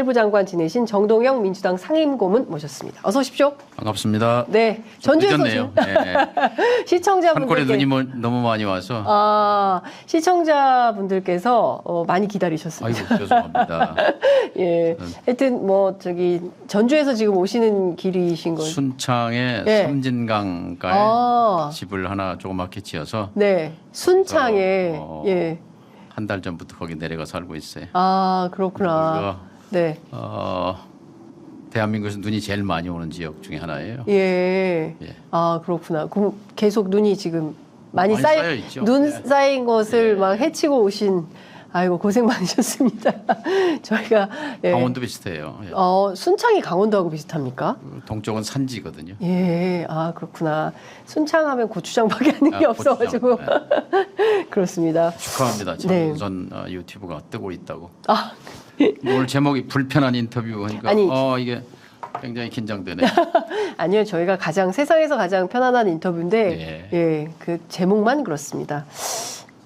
통일부 장관 지내신 정동영 민주당 상임고문 모셨습니다. 어서 오십시오. 반갑습니다. 네, 전주에서 늦었네요. 네. 시청자분들께 산골에 눈이 너무 많이 와서. 시청자분들께서 많이 기다리셨습니다. 아이고 죄송합니다. 예, 하여튼 뭐 저기 전주에서 지금 오시는 길이신 거예요? 순창에 네. 섬진강가에 집을 하나 조그맣게 지어서 네, 순창에 예. 한 달 전부터 거기 내려가 살고 있어요. 아 그렇구나. 네. 대한민국에서 눈이 제일 많이 오는 지역 중에 하나예요. 예. 예. 아 그렇구나. 그럼 계속 눈이 지금 많이 쌓여 있죠. 눈 네. 쌓인 것을 네. 막 헤치고 오신. 아이고 고생 많으셨습니다. 저희가 예. 강원도 비슷해요. 예. 순창이 강원도하고 비슷합니까? 동쪽은 산지거든요. 예. 아 그렇구나. 순창하면 고추장밖에 하는 게 없어가지고 고추장. 네. 그렇습니다. 축하합니다. 네. 우선 유튜브가 뜨고 있다고. 아 오늘 제목이 불편한 인터뷰 하니까 아니. 이게 굉장히 긴장되네. 아니요, 저희가 세상에서 가장 편안한 인터뷰인데, 예, 그 제목만 그렇습니다.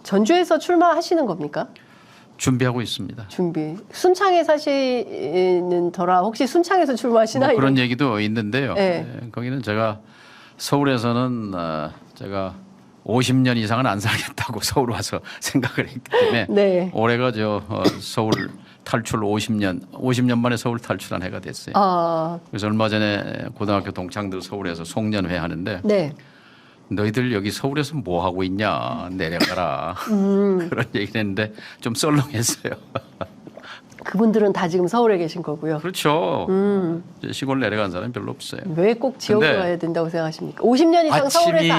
전주에서 출마하시는 겁니까? 준비하고 있습니다. 준비. 순창에 사시는 더라 혹시 순창에서 출마하시나요? 뭐 그런 얘기도 있는데요. 네. 거기는 제가 서울에서는 제가 50년 이상은 안 살겠다고 서울 와서 생각을 했기 때문에 네. 올해가 서울 탈출 50년 만에 서울 탈출한 해가 됐어요. 그래서 얼마 전에 고등학교 동창들 서울에서 송년회 하는데 네. 너희들 여기 서울에서 뭐 하고 있냐 내려가라 그런 얘기를 했는데 좀 썰렁했어요. 그분들은 다 지금 서울에 계신 거고요. 그렇죠. 이제 시골 내려간 사람이 별로 없어요. 왜 꼭 지역으로 가야 된다고 생각하십니까? 50년 이상 서울에서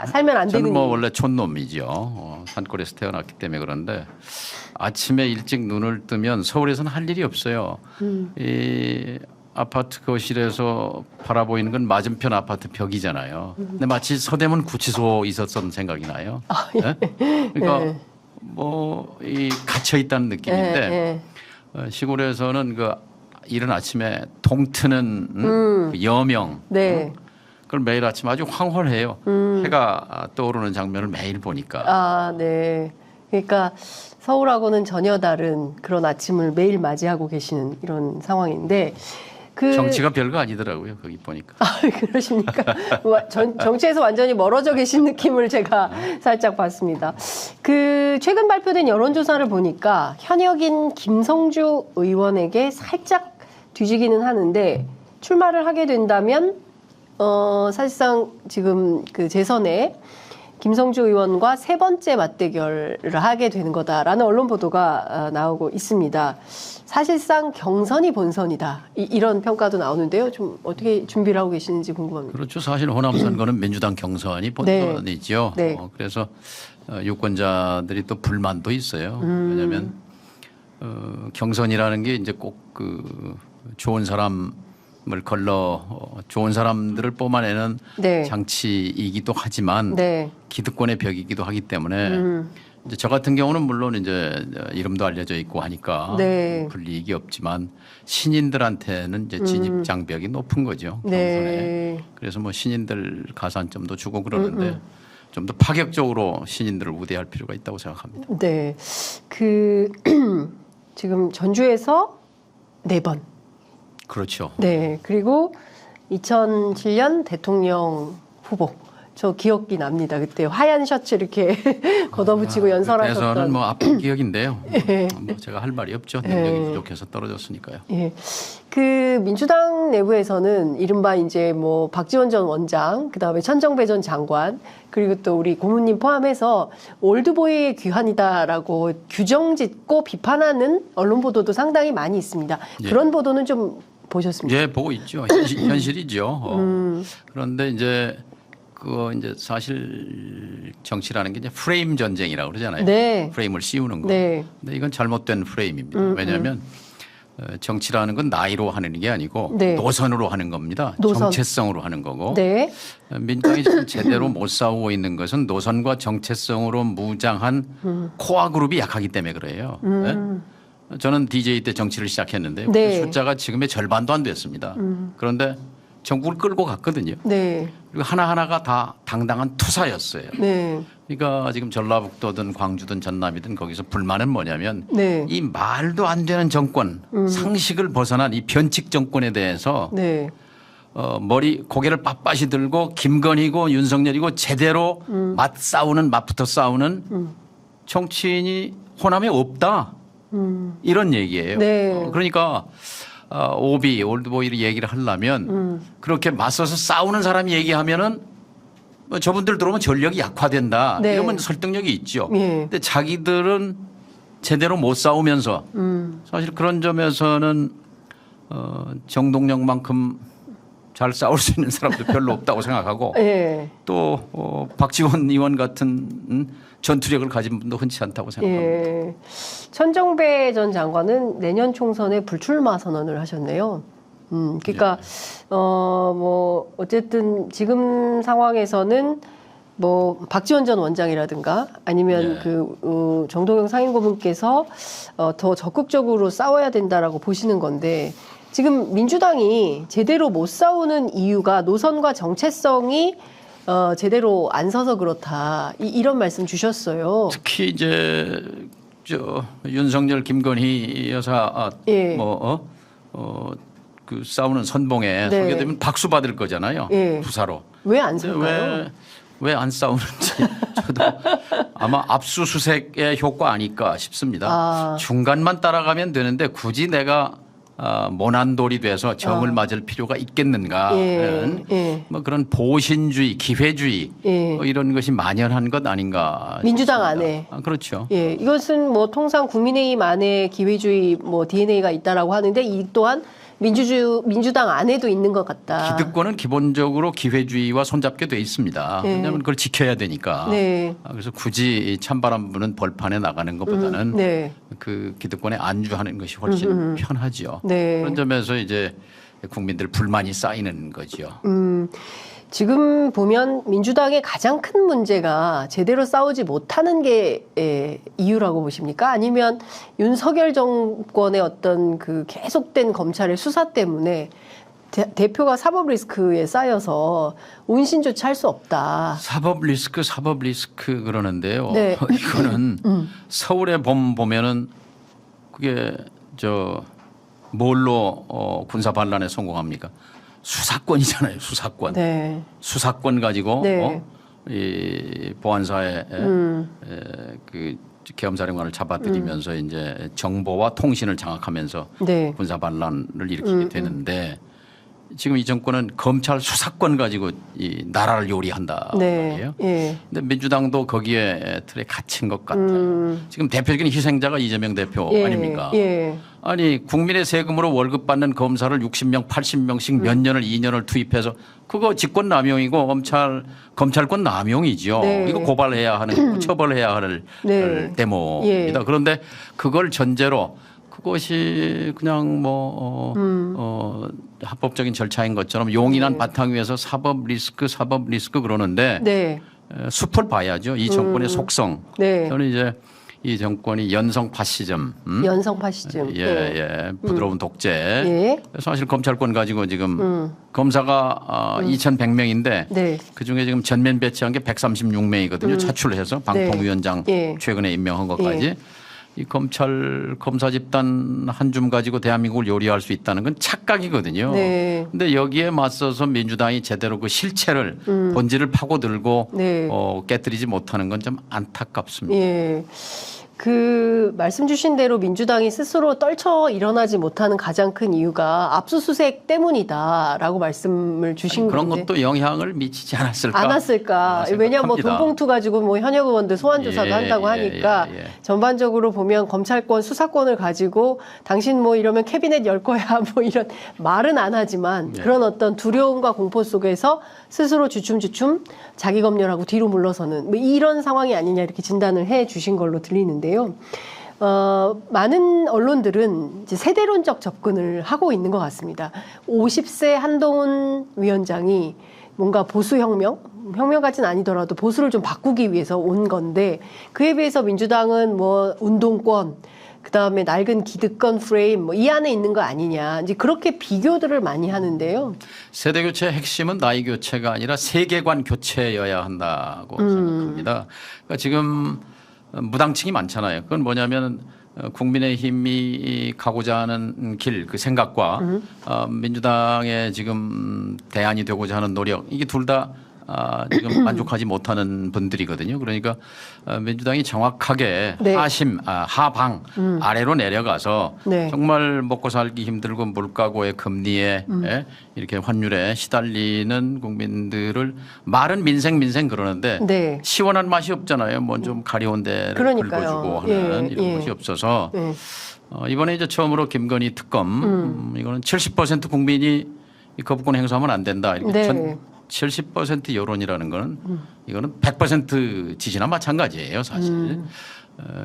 살면 안 되는 저는 뭐 원래 촌놈이죠. 산골에서 태어났기 때문에 그런데 아침에 일찍 눈을 뜨면 서울에서는 할 일이 없어요. 이 아파트 거실에서 바라보이는 건 맞은편 아파트 벽이잖아요. 근데 마치 서대문 구치소 있었던 생각이 나요. 네? 그러니까 뭐 이 갇혀 있다는 느낌인데 시골에서는 그 이른 아침에 동트는 그 여명 네. 그걸 매일 아침 아주 황홀해요. 해가 떠오르는 장면을 매일 보니까. 아, 네. 그러니까 서울하고는 전혀 다른 그런 아침을 매일 맞이하고 계시는 이런 상황인데 정치가 별거 아니더라고요. 거기 보니까. 그러십니까? 정치에서 완전히 멀어져 계신 느낌을 제가 살짝 봤습니다. 최근 발표된 여론조사를 보니까 현역인 김성주 의원에게 살짝 뒤지기는 하는데 출마를 하게 된다면 사실상 지금 그 재선에 김성주 의원과 세 번째 맞대결을 하게 되는 거다라는 언론 보도가 나오고 있습니다. 사실상 경선이 본선이다. 이런 평가도 나오는데요. 좀 어떻게 준비를 하고 계시는지 궁금합니다. 그렇죠. 사실 호남 선거는 민주당 경선이 본선이죠. 네. 그래서 유권자들이 또 불만도 있어요. 왜냐하면 경선이라는 게 이제 꼭 좋은 사람을 좋은 사람들을 뽑아내는 장치이기도 하지만 기득권의 벽이기도 하기 때문에 이제 저 같은 경우는 물론 이제 이름도 알려져 있고 하니까 불이익이 없지만 신인들한테는 이제 진입 장벽이 높은 거죠. 경선에. 그래서 뭐 신인들 가산점도 주고 그러는데 좀 더 파격적으로 신인들을 우대할 필요가 있다고 생각합니다. 네, 지금 전주에서 4번. 그렇죠. 네, 그리고 2007년 대통령 후보. 저 기억이 납니다. 그때 하얀 셔츠 이렇게 걷어붙이고 연설하셨던. 그래서는 뭐 아픈 기억인데요. 뭐 제가 할 말이 없죠. 능력이 부족해서 떨어졌으니까요. 예. 민주당 내부에서는 이른바 이제 뭐 박지원 전 원장, 그다음에 천정배 전 장관, 그리고 또 우리 고모님 포함해서 올드보이의 귀환이다라고 규정짓고 비판하는 언론 보도도 상당히 많이 있습니다. 그런 보도는 좀 보셨습니까? 예, 보고 있죠. 현실이죠. 그런데 이제 사실 정치라는 게 이제 프레임 전쟁이라고 그러잖아요. 프레임을 씌우는 거. 근데 이건 잘못된 프레임입니다. 왜냐하면 정치라는 건 나이로 하는 게 아니고 노선으로 하는 겁니다. 정체성으로 하는 거고. 민주당이 지금 제대로 못 싸우고 있는 것은 노선과 정체성으로 무장한 코어 그룹이 약하기 때문에 그래요. 저는 DJ 때 정치를 시작했는데 그 숫자가 지금의 절반도 안 됐습니다. 그런데 정국을 끌고 갔거든요. 그리고 하나하나가 다 당당한 투사였어요. 그러니까 지금 전라북도든 광주든 전남이든 거기서 불만은 뭐냐면 네. 이 말도 안 되는 정권, 상식을 벗어난 이 변칙 정권에 대해서 네. 고개를 빳빳이 들고 김건희고 윤석열이고 제대로 맞붙어 싸우는 정치인이 호남에 없다. 이런 얘기예요. 네. 그러니까 오비, 올드보이를 얘기를 하려면 그렇게 맞서서 싸우는 사람이 얘기하면은 뭐 저분들 들어오면 전력이 약화된다. 네. 이러면 설득력이 있죠. 예. 근데 자기들은 제대로 못 싸우면서 사실 그런 점에서는 정동영만큼 잘 싸울 수 있는 사람도 별로 없다고 생각하고 예. 또 박지원 의원 같은 전투력을 가진 분도 흔치 않다고 생각합니다. 예. 천정배 전 장관은 내년 총선에 불출마 선언을 하셨네요. 그러니까 뭐 어쨌든 지금 상황에서는 뭐 박지원 전 원장이라든가 아니면 그 정동영 상임고문께서 더 적극적으로 싸워야 된다라고 보시는 건데 지금 민주당이 제대로 못 싸우는 이유가 노선과 정체성이 제대로 안 서서 그렇다 이런 말씀 주셨어요. 특히 이제 윤석열 김건희 여사 예. 그 싸우는 선봉에 네. 서게 되면 박수 받을 거잖아요. 예. 부사로. 왜 안 설까요? 왜 안 싸우는지 저도 아마 압수수색의 효과 아닐까 싶습니다. 중간만 따라가면 되는데 굳이 내가 모난돌이 돼서 정을 맞을 필요가 있겠는가. 예. 뭐 그런 보신주의, 기회주의 뭐 이런 것이 만연한 것 아닌가. 민주당 싶습니다. 안에. 그렇죠. 예, 이것은 뭐 통상 국민의힘 안에 기회주의 뭐 DNA가 있다라고 하는데 이 또한 민주당 안에도 있는 것 같다. 기득권은 기본적으로 기회주의와 손잡게 돼 있습니다. 네. 왜냐하면 그걸 지켜야 되니까. 네. 그래서 굳이 찬바람 부는 벌판에 나가는 것보다는 네. 그 기득권에 안주하는 것이 훨씬 편하죠. 네. 그런 점에서 이제 국민들 불만이 쌓이는 거죠. 지금 보면 민주당의 가장 큰 문제가 제대로 싸우지 못하는 게 이유라고 보십니까? 아니면 윤석열 정권의 어떤 그 계속된 검찰의 수사 때문에 대표가 사법 리스크에 쌓여서 운신조차 할 수 없다. 사법 리스크 그러는데요. 네. 이거는 서울에 보면은 그게 뭘로 군사 반란에 성공합니까? 수사권이잖아요. 수사권. 네. 수사권 가지고 네. 이 보안사에 그 계엄사령관을 잡아들이면서 이제 정보와 통신을 장악하면서 네. 군사 반란을 일으키게 되는데 지금 이 정권은 검찰 수사권 가지고 이 나라를 요리한다 말이에요. 예. 근데 민주당도 거기에 틀에 갇힌 것 같아요. 지금 대표적인 희생자가 이재명 대표 아닙니까? 예. 아니 국민의 세금으로 월급 받는 검사를 60명, 80명씩 몇 년을 2년을 투입해서 그거 직권남용이고 검찰권 남용이죠. 네. 이거 고발해야 하는 처벌해야 할 네. 대목입니다. 예. 그런데 그걸 전제로 그것이 그냥 합법적인 절차인 것처럼 용인한 바탕 위에서 사법 리스크 그러는데 네. 숲을 봐야죠. 이 정권의 속성. 네. 저는 이제 이 정권이 연성 파시즘, 연성 파시즘. 부드러운 독재. 예. 사실 검찰권 가지고 지금 검사가 2,100명인데 네. 그 중에 지금 전면 배치한 게 136명이거든요. 차출해서 방통위원장 예. 최근에 임명한 것까지. 이 검사 집단 한 줌 가지고 대한민국을 요리할 수 있다는 건 착각이거든요. 네. 근데 여기에 맞서서 민주당이 제대로 그 실체를 본질을 파고들고 네. 깨뜨리지 못하는 건 좀 안타깝습니다. 예. 그 말씀 주신 대로 민주당이 스스로 떨쳐 일어나지 못하는 가장 큰 이유가 압수수색 때문이다라고 말씀을 주신 그런 건데 것도 영향을 미치지 않았을까? 왜냐하면 뭐 돈봉투 가지고 뭐 현역 의원들 소환 조사도 한다고 하니까 전반적으로 보면 검찰권 수사권을 가지고 당신 뭐 이러면 캐비넷 열 거야 뭐 이런 말은 안 하지만 그런 어떤 두려움과 공포 속에서 스스로 주춤주춤 자기 검열하고 뒤로 물러서는 뭐 이런 상황이 아니냐 이렇게 진단을 해 주신 걸로 들리는데요. 많은 언론들은 이제 세대론적 접근을 하고 있는 것 같습니다. 50세 한동훈 위원장이 뭔가 보수혁명 같지는 아니더라도 보수를 좀 바꾸기 위해서 온 건데 그에 비해서 민주당은 뭐 운동권 그다음에 낡은 기득권 프레임 뭐 이 안에 있는 거 아니냐. 이제 그렇게 비교들을 많이 하는데요. 세대 교체의 핵심은 나이 교체가 아니라 세계관 교체여야 한다고 생각합니다. 그러니까 지금 무당층이 많잖아요. 그건 뭐냐면 국민의힘이 가고자 하는 길, 그 생각과 민주당의 지금 대안이 되고자 하는 노력, 이게 둘 다 지금 만족하지 못하는 분들이거든요. 그러니까 민주당이 정확하게 네. 하방 아래로 내려가서 네. 정말 먹고 살기 힘들고 물가고의 금리에 이렇게 환율에 시달리는 국민들을 말은 민생 그러는데 네. 시원한 맛이 없잖아요. 뭐 좀 가려운 데를 그러니까요. 긁어주고 하는 이런 것이 없어서 이번에 이제 처음으로 김건희 특검 이거는 70% 국민이 이 거부권 행사하면 안 된다. 이렇게 네. 70% 여론이라는 거는 이거는 100% 지지나 마찬가지예요, 사실.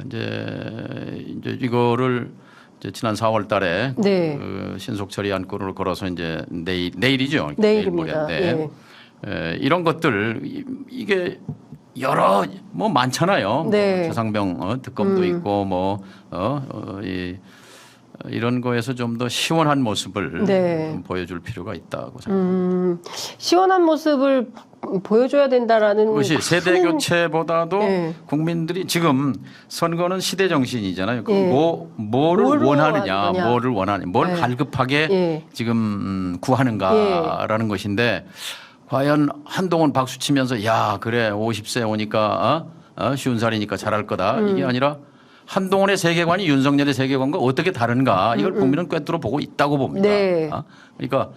이제 이거를 이제 지난 4월달에 네. 그 신속 처리 안건을 걸어서 이제 내일이죠. 내일입니다. 내일 모레인데 이런 것들 이게 여러 뭐 많잖아요. 네. 뭐 최상병 특검도 있고 이런 거에서 좀 더 시원한 모습을 네. 좀 보여줄 필요가 있다고 생각합니다. 시원한 모습을 보여줘야 된다라는 그것이 세대 큰- 교체보다도 네. 국민들이 지금 선거는 시대 정신이잖아요. 네. 뭐를 뭐로 원하느냐, 하느냐. 뭐를 원하느냐, 뭘 네. 갈급하게 예. 지금 구하는가라는 것인데 과연 한동훈 박수 치면서 야 그래 50세 오니까 쉬운 살이니까 잘할 거다 이게 아니라 한동훈의 세계관이 윤석열의 세계관과 어떻게 다른가 이걸 국민은 꿰뚫어 보고 있다고 봅니다. 네. 그러니까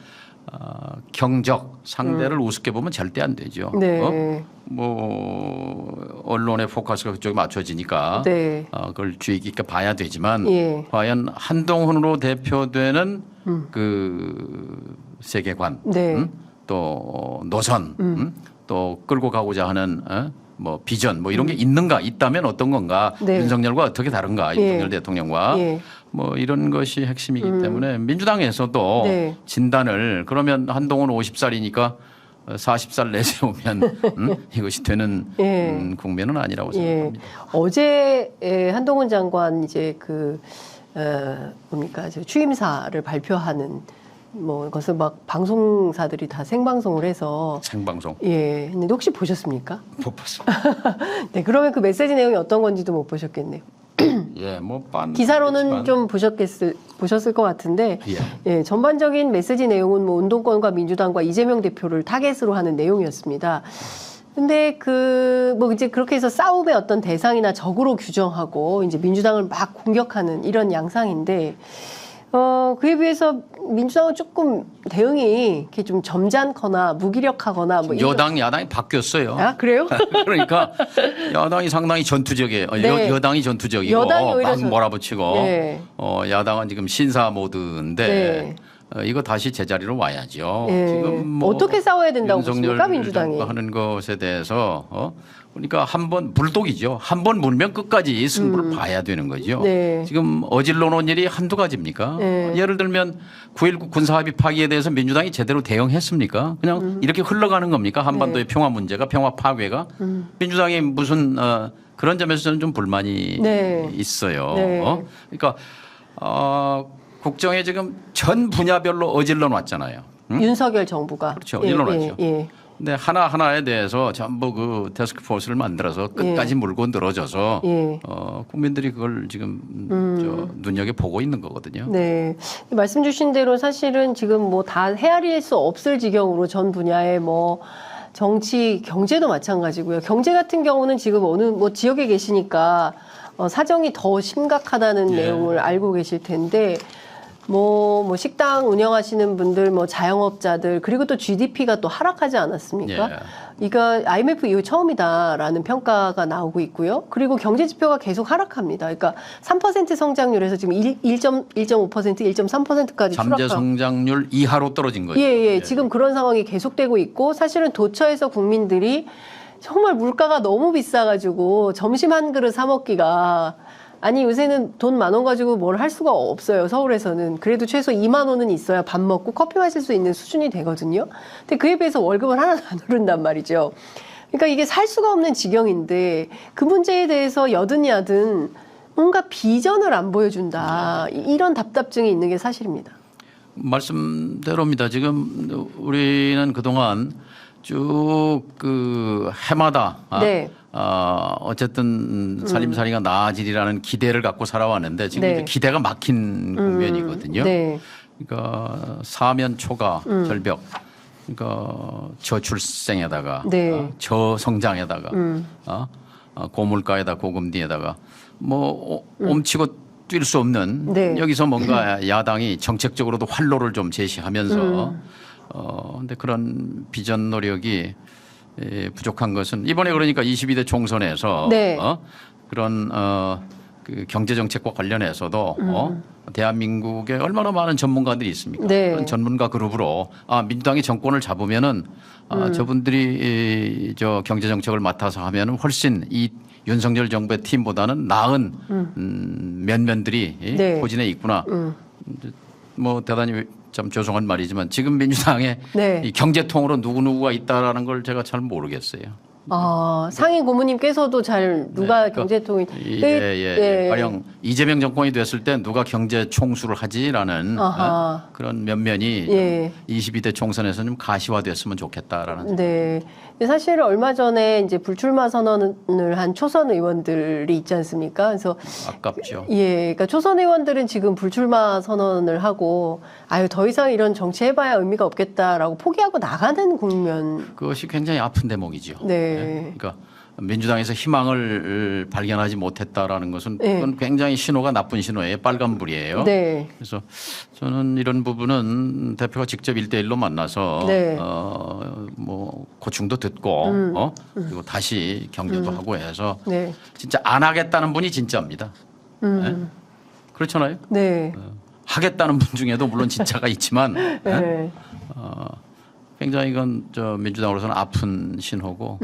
경적 상대를 우습게 보면 절대 안 되죠. 네. 뭐 언론의 포커스가 그쪽에 맞춰지니까 네. 그걸 주의 깊게 봐야 되지만 예. 과연 한동훈으로 대표되는 그 세계관 네. 또 노선 또 끌고 가고자 하는 뭐 비전 뭐 이런 게 있는가 있다면 어떤 건가 네. 윤석열과 어떻게 다른가 예. 윤석열 대통령과 예. 뭐 이런 것이 핵심이기 때문에 민주당에서도 네. 진단을 그러면 한동훈 50살이니까 40살 내세우면 이것이 되는 예. 국면은 아니라고 예. 생각합니다. 어제 한동훈 장관 이제 뭡니까 취임사를 발표하는 뭐 그것을 막 방송사들이 다 생방송을 해서 생방송 예. 했는데 혹시 보셨습니까? 못 봤습니다. 네. 그러면 그 메시지 내용이 어떤 건지도 못 보셨겠네요. 예, 뭐 기사로는 좀 보셨을 것 같은데 예, 전반적인 메시지 내용은 뭐 운동권과 민주당과 이재명 대표를 타겟으로 하는 내용이었습니다. 근데 뭐 이제 그렇게 해서 싸움의 어떤 대상이나 적으로 규정하고 이제 민주당을 막 공격하는 이런 양상인데 그에 비해서 민주당은 조금 대응이 이렇게 좀 점잖거나 무기력하거나 뭐 여당 야당이 바뀌었어요. 아, 그래요? 그러니까 야당이 상당히 전투적이에요. 네. 여당이 전투적이고 여당이 오히려 막 몰아붙이고 네. 야당은 지금 신사 모드인데 이거 다시 제자리로 와야죠. 네. 지금 뭐 어떻게 싸워야 된다고 윤석열 보십니까 민주당이? 정부가 하는 것에 대해서 그러니까 한번 불독이죠. 한 번 물면 끝까지 승부를 봐야 되는 거죠. 네. 지금 어질러 놓은 일이 한두 가지입니까? 네. 예를 들면 9.19 군사합의 파기에 대해서 민주당이 제대로 대응했습니까? 그냥 이렇게 흘러가는 겁니까? 한반도의 평화 문제가 평화 파괴가 민주당이 무슨 그런 점에서 저는 좀 불만이 네. 있어요. 네. 그러니까 국정에 지금 전 분야별로 어질러 놨잖아요. 윤석열 정부가 그렇죠. 어질러 놨죠. 예. 근데 하나하나에 대해서 전부 그 태스크포스를 만들어서 끝까지 물고 늘어져서 예. 국민들이 그걸 지금 눈여겨 보고 있는 거거든요. 네. 말씀 주신 대로 사실은 지금 뭐 다 헤아릴 수 없을 지경으로 전 분야의 뭐 정치, 경제도 마찬가지고요. 경제 같은 경우는 지금 어느 뭐 지역에 계시니까 사정이 더 심각하다는 내용을 알고 계실 텐데 뭐 식당 운영하시는 분들, 뭐 자영업자들, 그리고 또 GDP가 또 하락하지 않았습니까? 이거 IMF 이후 처음이다라는 평가가 나오고 있고요. 그리고 경제 지표가 계속 하락합니다. 그러니까 3% 성장률에서 지금 1.5%, 1.3%까지 잠재 성장률 이하로 떨어진 거죠. 예. 지금 그런 상황이 계속되고 있고 사실은 도처에서 국민들이 정말 물가가 너무 비싸가지고 점심 한 그릇 사 먹기가 아니 요새는 돈 10,000원 가지고 뭘 할 수가 없어요. 서울에서는. 그래도 최소 20,000원은 있어야 밥 먹고 커피 마실 수 있는 수준이 되거든요. 근데 그에 비해서 월급을 하나도 안 오른단 말이죠. 그러니까 이게 살 수가 없는 지경인데 그 문제에 대해서 여든 야든 뭔가 비전을 안 보여준다. 이런 답답증이 있는 게 사실입니다. 말씀대로입니다. 지금 우리는 그동안 쭉 그 해마다 네. 어쨌든 살림살이가 나아지리라는 기대를 갖고 살아왔는데 지금 네. 이제 기대가 막힌 국면이거든요. 네. 그러니까 사면 초과 절벽, 그러니까 저출생에다가 네. 저성장에다가 고물가에다 고금리에다가 뭐 옴치고 뛸 수 없는 네. 여기서 뭔가 야당이 정책적으로도 활로를 좀 제시하면서 근데 그런 비전 노력이 부족한 것은 이번에 그러니까 22대 총선에서 네. 그런 그 경제 정책과 관련해서도 대한민국에 얼마나 많은 전문가들이 있습니까? 네. 그런 전문가 그룹으로 민주당이 정권을 잡으면은 저분들이 저 경제 정책을 맡아서 하면은 훨씬 이 윤석열 정부의 팀보다는 나은 면면들이 네. 포진해 있구나. 뭐 대단히 참 죄송한 말이지만 지금 민주당에 네. 이 경제통으로 누구누구가 있다라는 걸 제가 잘 모르겠어요. 상임 고문님께서도 잘 누가 네, 경제통이 가령 이재명 정권이 됐을 때 누가 경제 총수를 하지라는 그런 면면이 22대 총선에서 좀 가시화됐으면 좋겠다라는. 네. 근데 사실 얼마 전에 이제 불출마 선언을 한 초선 의원들이 있지 않습니까? 그래서 아깝죠. 그러니까 초선 의원들은 지금 불출마 선언을 하고 더 이상 이런 정치 해봐야 의미가 없겠다라고 포기하고 나가는 국면. 그것이 굉장히 아픈 대목이죠. 네. 그러니까 민주당에서 희망을 발견하지 못했다라는 것은 그건 굉장히 신호가 나쁜 신호예요. 빨간불이에요. 네. 그래서 저는 이런 부분은 대표가 직접 1대1로 만나서 뭐 고충도 듣고 그리고 다시 격려도 하고 해서 진짜 안 하겠다는 분이 진짜입니다. 네? 그렇잖아요. 네. 하겠다는 분 중에도 물론 진짜가 있지만 굉장히 이건 저 민주당으로서는 아픈 신호고.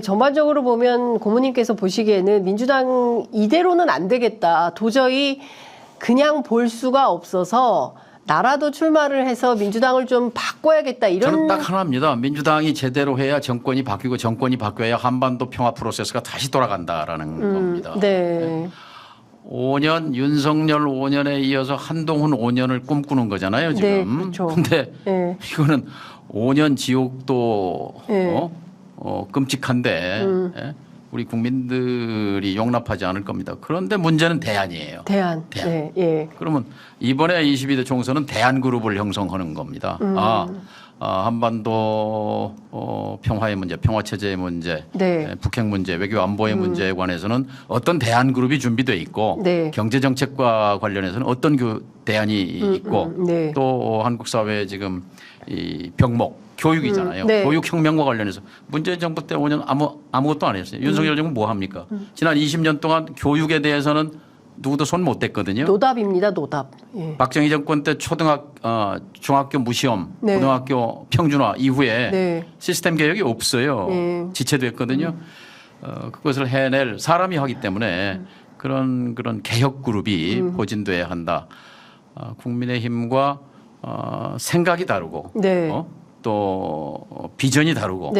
전반적으로 보면 고모님께서 보시기에는 민주당 이대로는 안 되겠다. 도저히 그냥 볼 수가 없어서 나라도 출마를 해서 민주당을 좀 바꿔야겠다. 이런. 저는 딱 하나입니다. 민주당이 제대로 해야 정권이 바뀌고 정권이 바뀌어야 한반도 평화 프로세스가 다시 돌아간다라는 겁니다. 네. 5년 윤석열 5년에 이어서 한동훈 5년을 꿈꾸는 거잖아요 지금. 네, 그렇죠. 근데 이거는 5년 지옥도 끔찍한데 우리 국민들이 용납하지 않을 겁니다. 그런데 문제는 대안이에요. 대안. 네, 그러면 이번에 22대 총선은 대안 그룹을 형성하는 겁니다. 한반도 평화의 문제, 평화 체제의 문제, 북핵 문제, 외교 안보의 문제에 관해서는 어떤 대안 그룹이 준비돼 있고 경제 정책과 관련해서는 어떤 대안이 있고 또 한국 사회에 지금 이 병목 교육이잖아요. 교육혁명과 관련해서 문재인 정부 때 5년 아무것도 안 했어요. 윤석열 정부 뭐 합니까? 지난 20년 동안 교육에 대해서는 누구도 손 못 댔거든요. 노답입니다. 노답. 박정희 정권 때 중학교 무시험, 고등학교 평준화 이후에 시스템 개혁이 없어요. 지체됐거든요. 그것을 해낼 사람이 하기 때문에 그런 개혁 그룹이 포진돼야 한다. 국민의힘과 생각이 다르고 또 비전이 다르고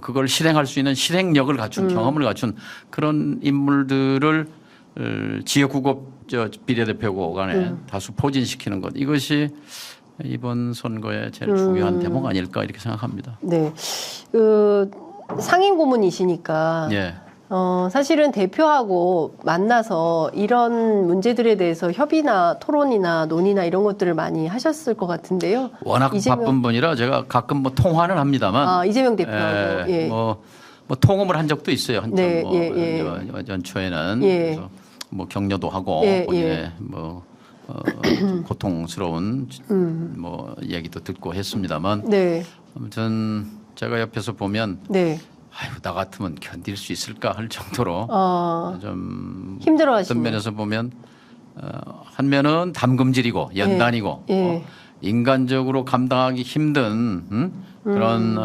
그걸 실행할 수 있는 실행력을 갖춘 경험을 갖춘 그런 인물들을 지역구급 비례대표 간에 다수 포진시키는 것 이것이 이번 선거의 제일 중요한 대목 아닐까 이렇게 생각합니다. 네, 상임 고문이시니까 사실은 대표하고 만나서 이런 문제들에 대해서 협의나 토론이나 논의나 이런 것들을 많이 하셨을 것 같은데요. 워낙 바쁜 분이라 제가 가끔 뭐 통화는 합니다만 이재명 대표하고 뭐 통음을 한 적도 있어요. 한참 연초에는 그래서 뭐 격려도 하고 뭐 고통스러운 뭐 얘기도 듣고 했습니다만 아무튼 제가 옆에서 보면 아유 나 같으면 견딜 수 있을까 할 정도로 좀 힘들어하시네요. 어떤 면에서 보면 한 면은 담금질이고 연단이고 인간적으로 감당하기 힘든 그런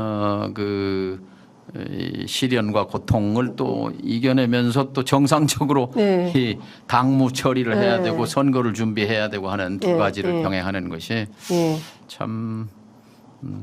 이 시련과 고통을 또 이겨내면서 또 정상적으로 이 당무 처리를 해야 되고 선거를 준비해야 되고 하는 두 가지를 병행하는 것이 참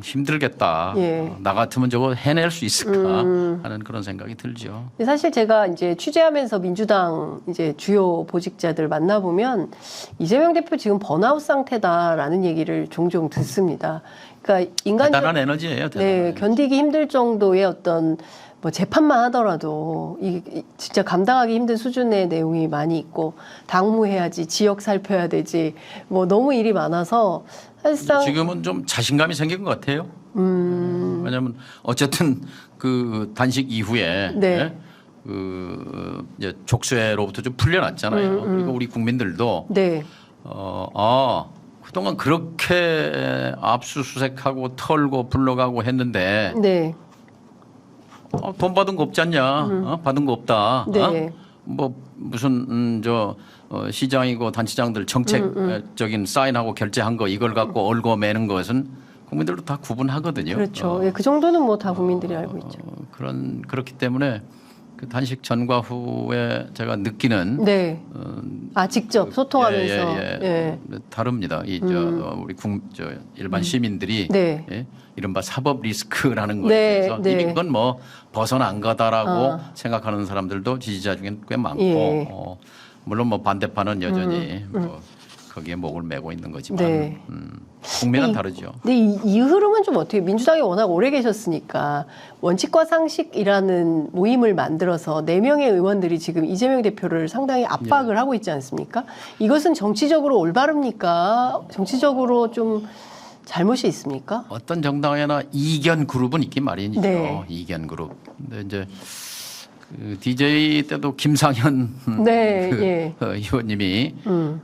힘들겠다. 예. 나 같으면 저거 해낼 수 있을까 하는 그런 생각이 들죠. 사실 제가 이제 취재하면서 민주당 이제 주요 보직자들 만나보면 이재명 대표 지금 번아웃 상태다라는 얘기를 종종 듣습니다. 그러니까 대단한 에너지예요. 대단한 네, 에너지. 견디기 힘들 정도의 어떤 뭐 재판만 하더라도 진짜 감당하기 힘든 수준의 내용이 많이 있고 당무해야지, 지역 살펴야 되지, 뭐 너무 일이 많아서 사실상 지금은 좀 자신감이 생긴 것 같아요. 왜냐하면 어쨌든 그 단식 이후에 네. 그 이제 족쇄로부터 좀 풀려났잖아요. 그리고 우리 국민들도 네, 그동안 그렇게 압수수색하고 털고 불러가고 했는데 네, 돈 받은 거 없지 않냐? 받은 거 없다. 네. 뭐 무슨 시장이고 단체장들 정책적인 사인하고 결제한 거 이걸 갖고 얼고 매는 것은 국민들도 다 구분하거든요. 그렇죠. 예, 그 정도는 뭐 다 국민들이 알고 있죠. 그렇기 때문에 그 단식 전과 후에 제가 느끼는 네. 직접 소통하면서. 예. 다릅니다. 우리 일반 시민들이 네. 예? 이른바 사법 리스크라는 거에 네, 대해서 네. 이미 그건 뭐 벗어난 거다라고 생각하는 사람들도 지지자 중에 꽤 많고 예. 물론 뭐 반대파는 여전히 뭐 거기에 목을 메고 있는 거지만 네. 국민은 다르죠. 근데 이 흐름은 좀 어떻게 민주당에 워낙 오래 계셨으니까 원칙과 상식이라는 모임을 만들어서 4명의 의원들이 지금 이재명 대표를 상당히 압박을 하고 있지 않습니까? 이것은 정치적으로 올바릅니까? 정치적으로 좀 잘못이 있습니까? 어떤 정당에나 이견 그룹은 있긴 마련이죠. 네. 이견 그룹. 근데 이제 그 DJ 때도 김상현 네, 의원님이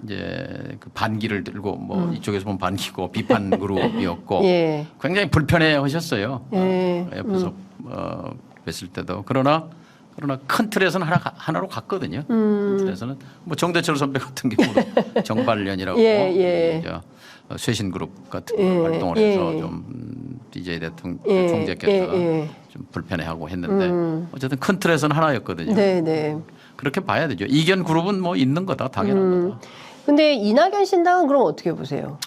이제 그 반기를 들고 뭐 이쪽에서 보면 반기고 비판 그룹이었고 예. 굉장히 불편해하셨어요. 예. 옆에서 뵀을 때도 그러나 큰 틀에서는 하나로 갔거든요. 큰 틀에서는 뭐 정대철 선배 같은 경우도 정발련이라고 예. 쇄신 그룹 같은 거 활동을 해서 좀 DJ 대통령 총재께서 좀 불편해하고 했는데 어쨌든 큰 틀에서는 하나였거든요. 네. 그렇게 봐야 되죠. 이견 그룹은 뭐 있는 거다, 당연한 거다. 근데 이낙연 신당은 그럼 어떻게 보세요?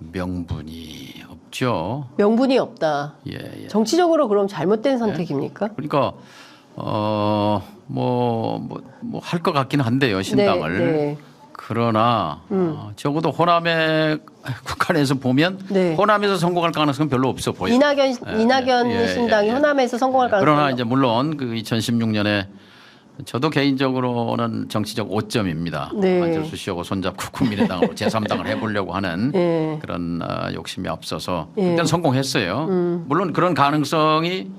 명분이 없죠. 명분이 없다. 예. 정치적으로 그럼 잘못된 선택입니까? 그러니까 뭐 할 것 같긴 한데요, 신당을. 네. 그러나 적어도 호남의 국간에서 보면 네. 호남에서 성공할 가능성은 별로 없어 보여요. 이낙연 신당이 호남에서 성공할 가능성이 그러나 이제 물론 그 2016년에 저도 개인적으로는 정치적 오점입니다. 네. 안철수 씨하고 손잡고 국민의당으로 제3당을 해보려고 하는 네. 그런 욕심이 앞서서 그때는 성공했어요. 물론 그런 가능성이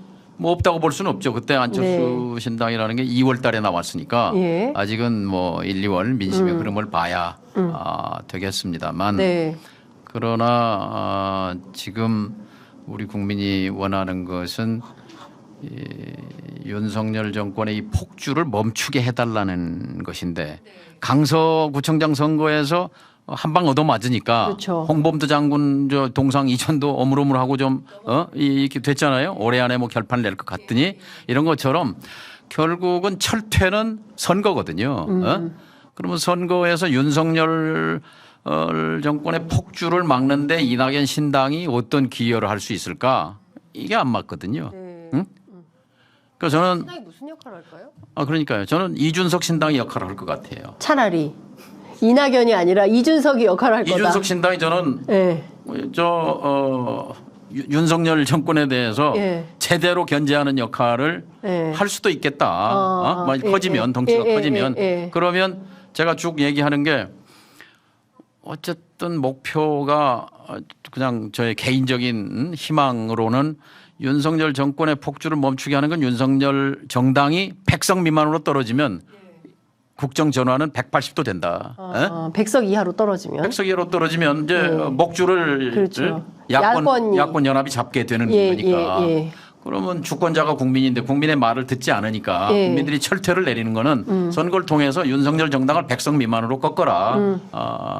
뭐 없다고 볼 수는 없죠. 그때 안철수 신당이라는 게 2월 달에 나왔으니까 아직은 뭐 1, 2월 민심의 흐름을 봐야 되겠습니다만 그러나 지금 우리 국민이 원하는 것은 윤석열 정권의 이 폭주를 멈추게 해달라는 것인데 강서구청장 선거에서 한 방 얻어맞으니까 그렇죠. 홍범도 장군 저 동상 이전도 어물어물하고 좀 이렇게 됐잖아요. 올해 안에 뭐 결판을 낼 것 같더니 이런 것처럼 결국은 철퇴는 선거거든요. 그러면 선거에서 윤석열 정권의 폭주를 막는데 이낙연 신당이 어떤 기여를 할 수 있을까? 이게 안 맞거든요. 응? 그래서 저는 신당이 무슨 역할을 할까요? 그러니까요. 저는 이준석 신당이 역할을 할 것 같아요. 차라리 이낙연이 아니라 이준석이 역할을 할 거다. 이준석 신당이 저는 윤석열 정권에 대해서 제대로 견제하는 역할을 할 수도 있겠다. 커지면 덩치가 커지면 그러면 제가 쭉 얘기하는 게 어쨌든 목표가 그냥 저의 개인적인 희망으로는 윤석열 정권의 폭주를 멈추게 하는 건 윤석열 정당이 100석 미만으로 떨어지면 국정 전환은 180도 된다. 100석 이하로 떨어지면. 100석 이하로 떨어지면 이제 목줄을 그렇죠. 야권 연합이 잡게 되는 거니까. 그러면 주권자가 국민인데 국민의 말을 듣지 않으니까 국민들이 철퇴를 내리는 거는 선거를 통해서 윤석열 정당을 100석 미만으로 꺾어라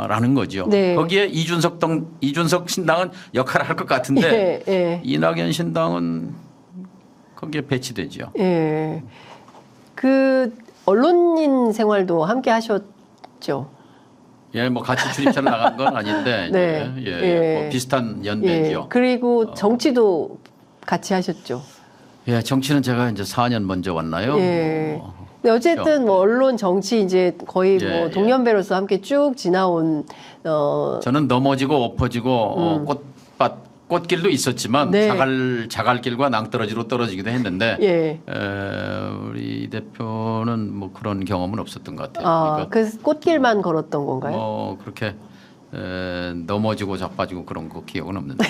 라는 거죠. 거기에 이준석 신당은 역할을 할 것 같은데 이낙연 신당은 거기에 배치되죠. 그 언론인 생활도 함께 하셨죠. 예, 뭐 같이 출입차를 나간 건 아닌데 네. 뭐 비슷한 연배죠. 그리고 정치도 같이 하셨죠. 예, 정치는 제가 이제 4년 먼저 왔나요? 근데 어쨌든 뭐 언론, 정치 이제 거의 뭐 동년배로서 함께 쭉 지나온 저는 넘어지고 엎어지고 꽃길도 있었지만 자갈길과 낭떠러지로 떨어지기도 했는데 우리 대표는 뭐 그런 경험은 없었던 것 같아요. 그러니까 그 꽃길만 걸었던 건가요? 뭐 그렇게 넘어지고 자빠지고 그런 거 기억은 없는데.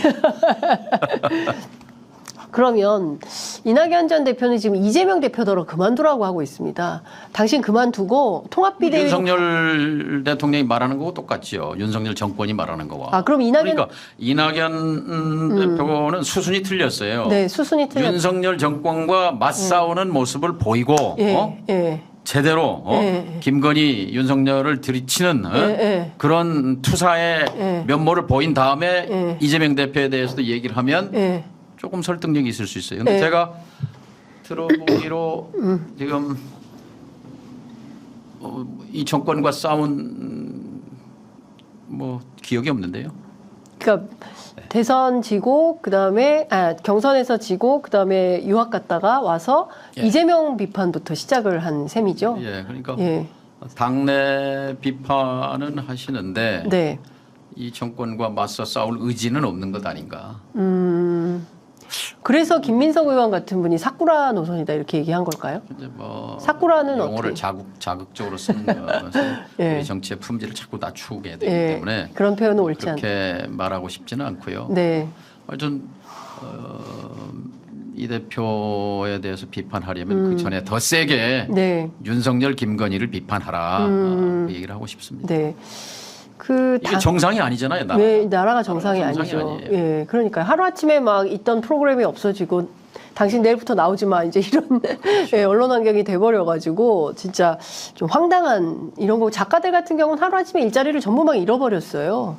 그러면 이낙연 전 대표는 지금 이재명 대표더러 그만두라고 하고 있습니다. 당신 그만두고 통합비대위 윤석열 대통령이 말하는 거하고 똑같지요. 윤석열 정권이 말하는 거와. 그럼 그러니까 이낙연 대표는 수순이 틀렸어요. 네, 수순이 틀렸어요. 윤석열 정권과 맞싸우는 모습을 보이고 제대로 김건희 윤석열을 들이치는 그런 투사의 면모를 보인 다음에 이재명 대표에 대해서도 얘기를 하면 조금 설득력이 있을 수 있어요. 근데 제가 들어보기로 지금 이 정권과 싸운 뭐 기억이 없는데요. 그러니까 대선 지고 그다음에 경선에서 지고 그다음에 유학 갔다가 와서 이재명 비판부터 시작을 한 셈이죠. 그러니까 당내 비판은 하시는데 이 정권과 맞서 싸울 의지는 없는 것 아닌가. 그래서 김민석 의원 같은 분이 사쿠라 노선이다 이렇게 얘기한 걸까요? 이제 뭐 사쿠라는 용어를 자극적으로 쓰는 거면서 우리 정치의 품질을 자꾸 낮추게 되기 때문에 그런 표현은 옳지 않다. 그렇게 말하고 싶지는 않고요. 하여튼 이 대표에 대해서 비판하려면 그 전에 더 세게 윤석열, 김건희를 비판하라 그 얘기를 하고 싶습니다. 이게 정상이 아니잖아요. 나라가 정상이 아니죠. 그러니까 하루아침에 막 있던 프로그램이 없어지고 당신 내일부터 나오지 마 이제 이런 언론 환경이 돼버려가지고 진짜 좀 황당한 이런 거. 작가들 같은 경우는 하루아침에 일자리를 전부 막 잃어버렸어요.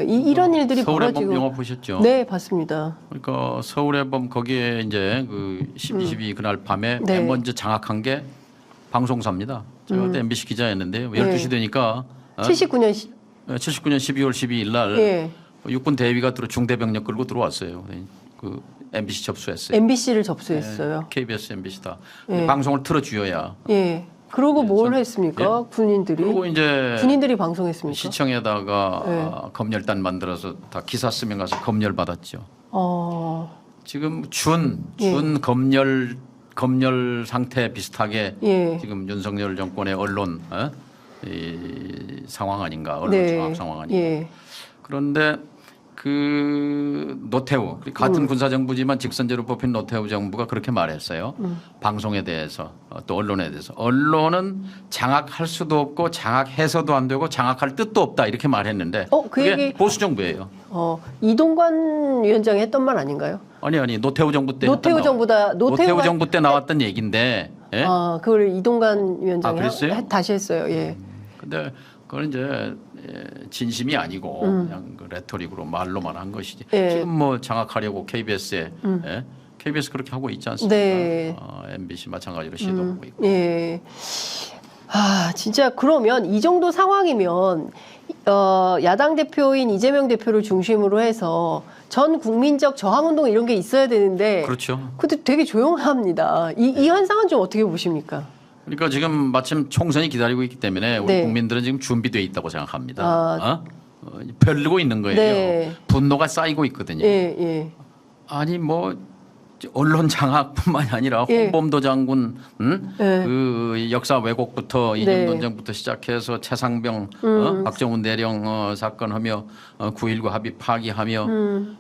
이런 일들이 서울의 벌어지고. 범 영화 보셨죠? 네, 봤습니다. 그러니까 서울의 범 거기에 이제 그 12.12 그날 밤에 맨 먼저 장악한 게 방송사입니다. 제가 그때 MBC 기자였는데요. 12시 되니까 79년 12월 12일 날 육군 대위가 중대병력 끌고 들어왔어요. 그 MBC 접수했어요. MBC를 접수했어요. KBS, MBC 다 방송을 틀어주어야. 그러고 뭘 했습니까? 군인들이. 그리고 이제 군인들이 방송했습니까? 시청에다가 검열단 만들어서 다 기사 쓰면 가서 검열 받았죠. 지금 준 검열 상태 비슷하게 지금 윤석열 정권의 언론 이 상황 아닌가, 언론 장악 상황 아닌가. 그런데 그 노태우 같은 군사정부지만 직선제로 뽑힌 노태우 정부가 그렇게 말했어요. 방송에 대해서 또 언론에 대해서 언론은 장악할 수도 없고 장악해서도 안 되고 장악할 뜻도 없다 이렇게 말했는데 그게 얘기 보수 정부예요. 이동관 위원장이 했던 말 아닌가요? 아니 노태우 정부 때 노태우 정부 때 나왔던 얘기인데. 그걸 이동관 위원장이 다시 했어요. 근데 그건 이제 진심이 아니고 그냥 그 레토릭으로 말로만 한 것이지. 지금 뭐 장악하려고 KBS에 KBS 그렇게 하고 있지 않습니까? MBC 마찬가지로 시도하고 있고. 진짜 그러면 이 정도 상황이면 야당 대표인 이재명 대표를 중심으로 해서 전 국민적 저항운동 이런 게 있어야 되는데 그렇죠. 근데 되게 조용합니다. 이 현상은 좀 어떻게 보십니까? 그러니까 지금 마침 총선이 기다리고 있기 때문에 우리 국민들은 지금 준비되어 있다고 생각합니다. 벼르고 있는 거예요. 분노가 쌓이고 있거든요. 아니 뭐 언론 장악뿐만이 아니라 홍범도 장군 그 역사 왜곡부터 이념 논쟁부터 시작해서 최상병 박정훈 대령 사건하며 9.19 합의 파기하며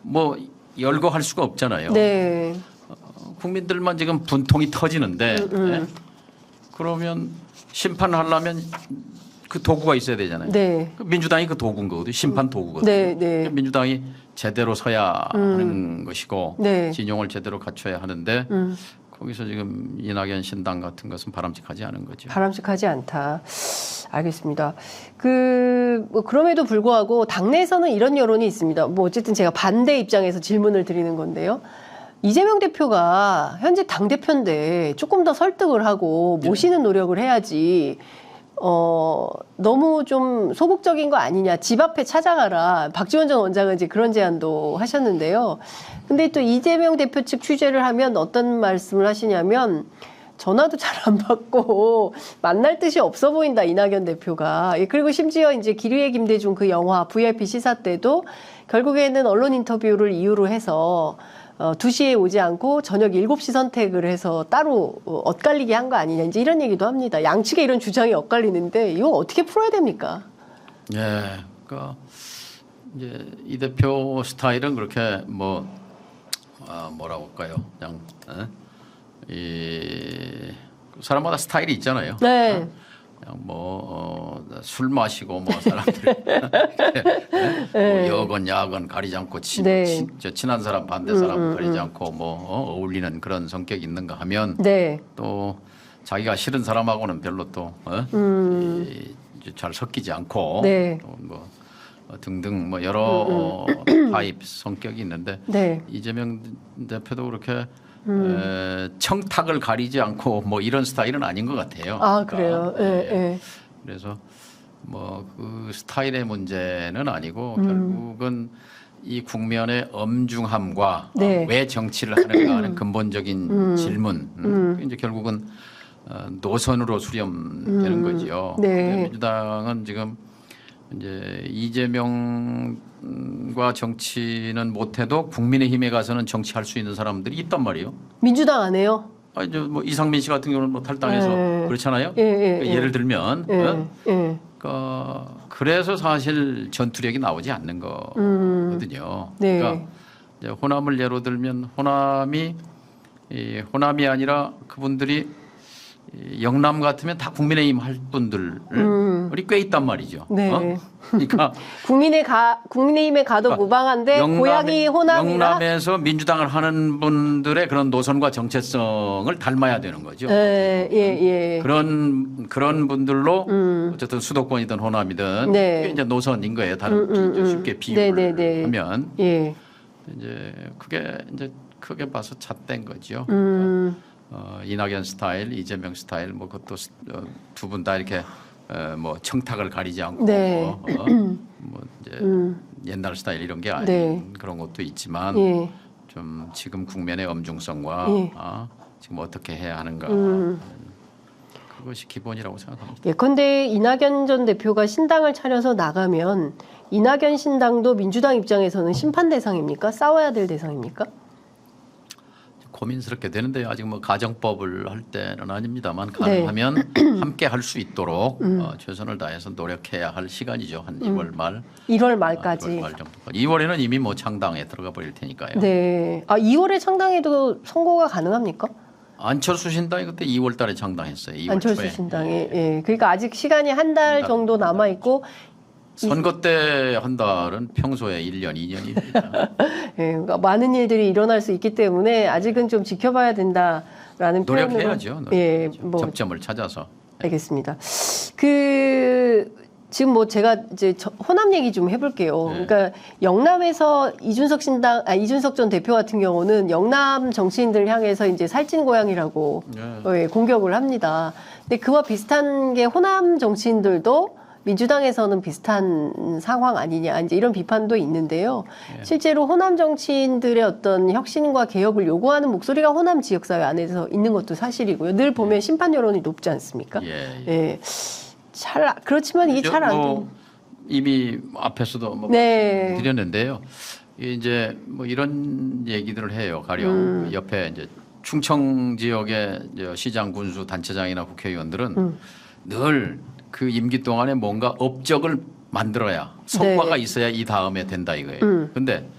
뭐 열거할 수가 없잖아요. 국민들만 지금 분통이 터지는데 그러면 심판하려면 그 도구가 있어야 되잖아요. 민주당이 그 도구인 거거든요. 심판 도구거든요. 민주당이 제대로 서야 하는 것이고 진영을 제대로 갖춰야 하는데 거기서 지금 이낙연 신당 같은 것은 바람직하지 않은 거죠. 바람직하지 않다. 알겠습니다. 뭐 그럼에도 불구하고 당내에서는 이런 여론이 있습니다. 뭐 어쨌든 제가 반대 입장에서 질문을 드리는 건데요. 이재명 대표가 현재 당대표인데 조금 더 설득을 하고 모시는 노력을 해야지 너무 좀 소극적인 거 아니냐. 집 앞에 찾아가라. 박지원 전 원장은 이제 그런 제안도 하셨는데요. 근데 또 이재명 대표 측 취재를 하면 어떤 말씀을 하시냐면 전화도 잘 안 받고 만날 뜻이 없어 보인다. 이낙연 대표가. 그리고 심지어 이제 기류의 김대중 그 영화 VIP 시사 때도 결국에는 언론 인터뷰를 이유로 해서 2시에 오지 않고 저녁 7시 선택을 해서 따로 엇갈리게 한 거 아니냐. 이제 이런 얘기도 합니다. 양측의 이런 주장이 엇갈리는데 이거 어떻게 풀어야 됩니까? 예, 그러니까 이제 이 대표 스타일은 그렇게 뭐라고 할까요? 그냥 이 사람마다 스타일이 있잖아요. 네. 그냥 술 마시고 사람들이 여건 야건 가리지 않고 친한 사람 반대 사람 가리지 않고 어울리는 그런 성격이 있는가 하면 네. 또 자기가 싫은 사람하고는 별로 또 잘 섞이지 않고 네. 또 등등 여러 타입 성격이 있는데 네. 이재명 대표도 그렇게 청탁을 가리지 않고 이런 스타일은 아닌 것 같아요. 아, 그래요. 예. 그래서 그 스타일의 문제는 아니고 결국은 이 국면의 엄중함과 왜 정치를 하는가 하는 근본적인 질문. 이제 결국은 노선으로 수렴되는 거죠. 네. 민주당은 지금 이제 이재명과 정치는 못해도 국민의힘에 가서는 정치할 수 있는 사람들이 있단 말이에요. 민주당 안 해요? 이제 이상민 씨 같은 경우는 탈당해서 그렇잖아요. 예를 들면 그래서 사실 전투력이 나오지 않는 거거든요. 네. 그러니까 이제 호남을 예로 들면 호남이 아니라 그분들이 영남 같으면 다 국민의힘 할 분들이 꽤 있단 말이죠. 네. 그러니까 국민의힘에 가도 무방한데 고향이 호남이라 영남에서 민주당을 하는 분들의 그런 노선과 정체성을 닮아야 되는 거죠. 그런 분들로 어쨌든 수도권이든 호남이든 그게 이제 노선인 거예요. 다른 쉽게 비유를 하면 이제 그게 이제 크게 봐서 잣된 거죠. 이낙연 스타일, 이재명 스타일 그것도 두 분 다 이렇게 청탁을 가리지 않고 이제 옛날 스타일 이런 게 아닌 그런 것도 있지만 좀 지금 국면의 엄중성과 지금 어떻게 해야 하는가 그것이 기본이라고 생각합니다. 예컨대 이낙연 전 대표가 신당을 차려서 나가면 이낙연 신당도 민주당 입장에서는 심판 대상입니까? 싸워야 될 대상입니까? 고민스럽게 되는데요. 아직 가정법을 할 때는 아닙니다만 가능하면 함께 할 수 있도록 최선을 다해서 노력해야 할 시간이죠. 한 2월 말. 1월 말까지. 2월 말 정도까지. 2월에는 이미 창당에 들어가 버릴 테니까요. 네. 2월에 창당해도 선거가 가능합니까? 안철수 신당이 그때 2월 달에 창당했어요. 2월 안철수 초에. 신당이. 그러니까 아직 시간이 한 달 정도 남아 있고 선거 때 한 달은 평소에 1년, 2년입니다. 그러니까 많은 일들이 일어날 수 있기 때문에 아직은 좀 지켜봐야 된다라는 노력해야죠. 접점을 찾아서. 알겠습니다. 지금 제가 이제 호남 얘기 좀 해볼게요. 그러니까 영남에서 이준석 전 대표 같은 경우는 영남 정치인들 향해서 이제 살찐 고양이라고 공격을 합니다. 근데 그와 비슷한 게 호남 정치인들도 민주당에서는 비슷한 상황 아니냐 이제 이런 비판도 있는데요. 실제로 호남 정치인들의 어떤 혁신과 개혁을 요구하는 목소리가 호남 지역사회 안에서 있는 것도 사실이고요. 늘 보면 심판 여론이 높지 않습니까? 그렇지만 이게 잘 안 돼요. 이미 앞에서도 드렸는데요. 이제 이런 얘기들을 해요. 가령 옆에 이제 충청 지역의 시장, 군수, 단체장이나 국회의원들은 늘 그 임기 동안에 뭔가 업적을 만들어야 성과가 있어야 이 다음에 된다 이거예요. 그런데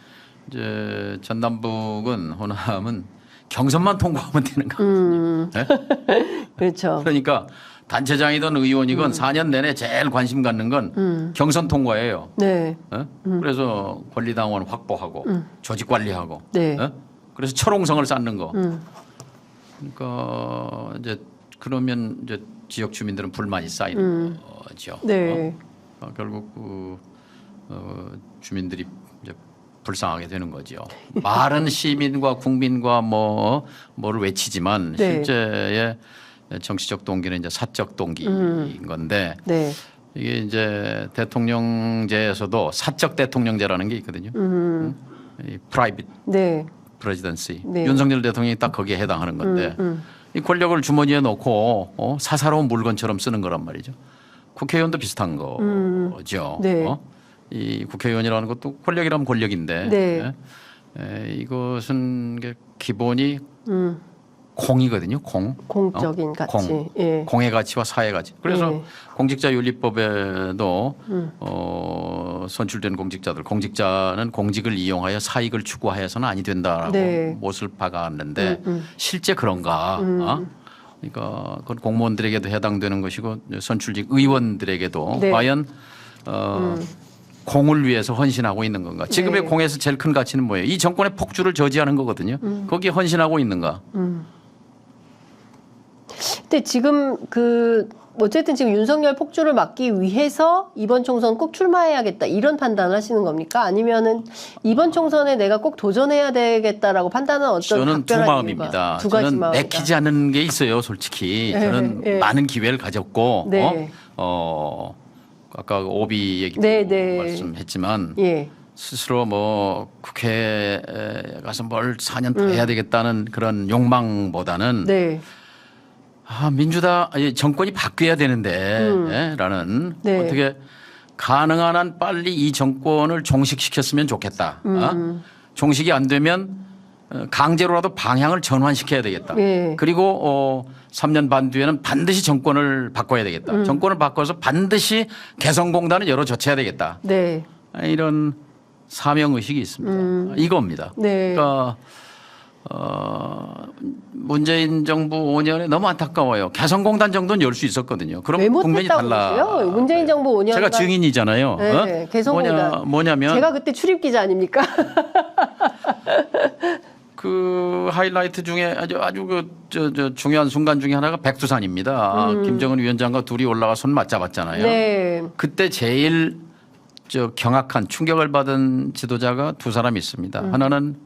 이제 전남북은 호남은 경선만 통과하면 되는 거거든요. 그렇죠. 그러니까 단체장이든 의원이건 4년 내내 제일 관심 갖는 건 경선 통과예요. 그래서 권리당원 확보하고 조직 관리하고 그래서 철옹성을 쌓는 거. 그러니까 이제 그러면 이제 지역 주민들은 불만이 쌓이는 거죠. 결국 주민들이 이제 불쌍하게 되는 거죠. 말은 시민과 국민과 뭐를 외치지만 실제의 정치적 동기는 이제 사적 동기인 건데 네. 이게 이제 대통령제에서도 사적 대통령제라는 게 있거든요. 이 프라이빗 네. 프레지던시. 네. 윤석열 대통령이 딱 거기에 해당하는 건데 이 권력을 주머니에 넣고 사사로운 물건처럼 쓰는 거란 말이죠. 국회의원도 비슷한 거죠. 네. 이 국회의원이라는 것도 권력이라면 권력인데 네. 이것은 기본이 공이거든요. 공적인 가치. 예. 공의 가치와 사회 가치. 그래서 예. 공직자윤리법에도 선출된 공직자는 공직을 이용하여 사익을 추구하여서는 아니 된다라고 네. 못을 박았는데 실제 그런가? 그러니까 그건 공무원들에게도 해당되는 것이고 선출직 의원들에게도 네. 과연 공을 위해서 헌신하고 있는 건가? 지금의 네. 공에서 제일 큰 가치는 뭐예요? 이 정권의 폭주를 저지하는 거거든요. 거기에 헌신하고 있는가? 근데 지금 어쨌든 지금 윤석열 폭주를 막기 위해서 이번 총선 꼭 출마해야겠다 이런 판단을 하시는 겁니까? 아니면은 이번 총선에 내가 꼭 도전해야 되겠다라고 판단은 어떤 저는 두 각별한 마음입니다. 이유가? 두 가지 저는 마음이다. 내키지 않는 게 있어요, 솔직히. 네, 저는 네. 많은 기회를 가졌고, 네. 아까 오비 얘기도 네, 네. 말씀했지만 예. 스스로 국회에 가서 뭘 4년 더 해야 되겠다는 그런 욕망보다는 네. 정권이 바뀌어야 되는데 라는 네. 어떻게 가능한 한 빨리 이 정권을 종식시켰으면 좋겠다. 종식이 안 되면 강제로라도 방향을 전환시켜야 되겠다. 네. 그리고 3년 반 뒤에는 반드시 정권을 바꿔야 되겠다. 정권을 바꿔서 반드시 개성공단을 열어젖혀야 되겠다. 네. 이런 사명의식이 있습니다. 이겁니다. 네. 그러니까 문재인 정부 5년에 너무 안타까워요. 개성공단 정도는 열 수 있었거든요. 그럼 왜 국면이 못했다고 달라. 그러세요? 문재인 정부 5년 제가 증인이잖아요. 네, 개성공단. 뭐냐면 제가 그때 출입 기자 아닙니까? 그 하이라이트 중에 아주 중요한 순간 중에 하나가 백두산입니다. 김정은 위원장과 둘이 올라가 손 맞잡았잖아요. 네. 그때 제일 경악한 충격을 받은 지도자가 두 사람이 있습니다. 하나는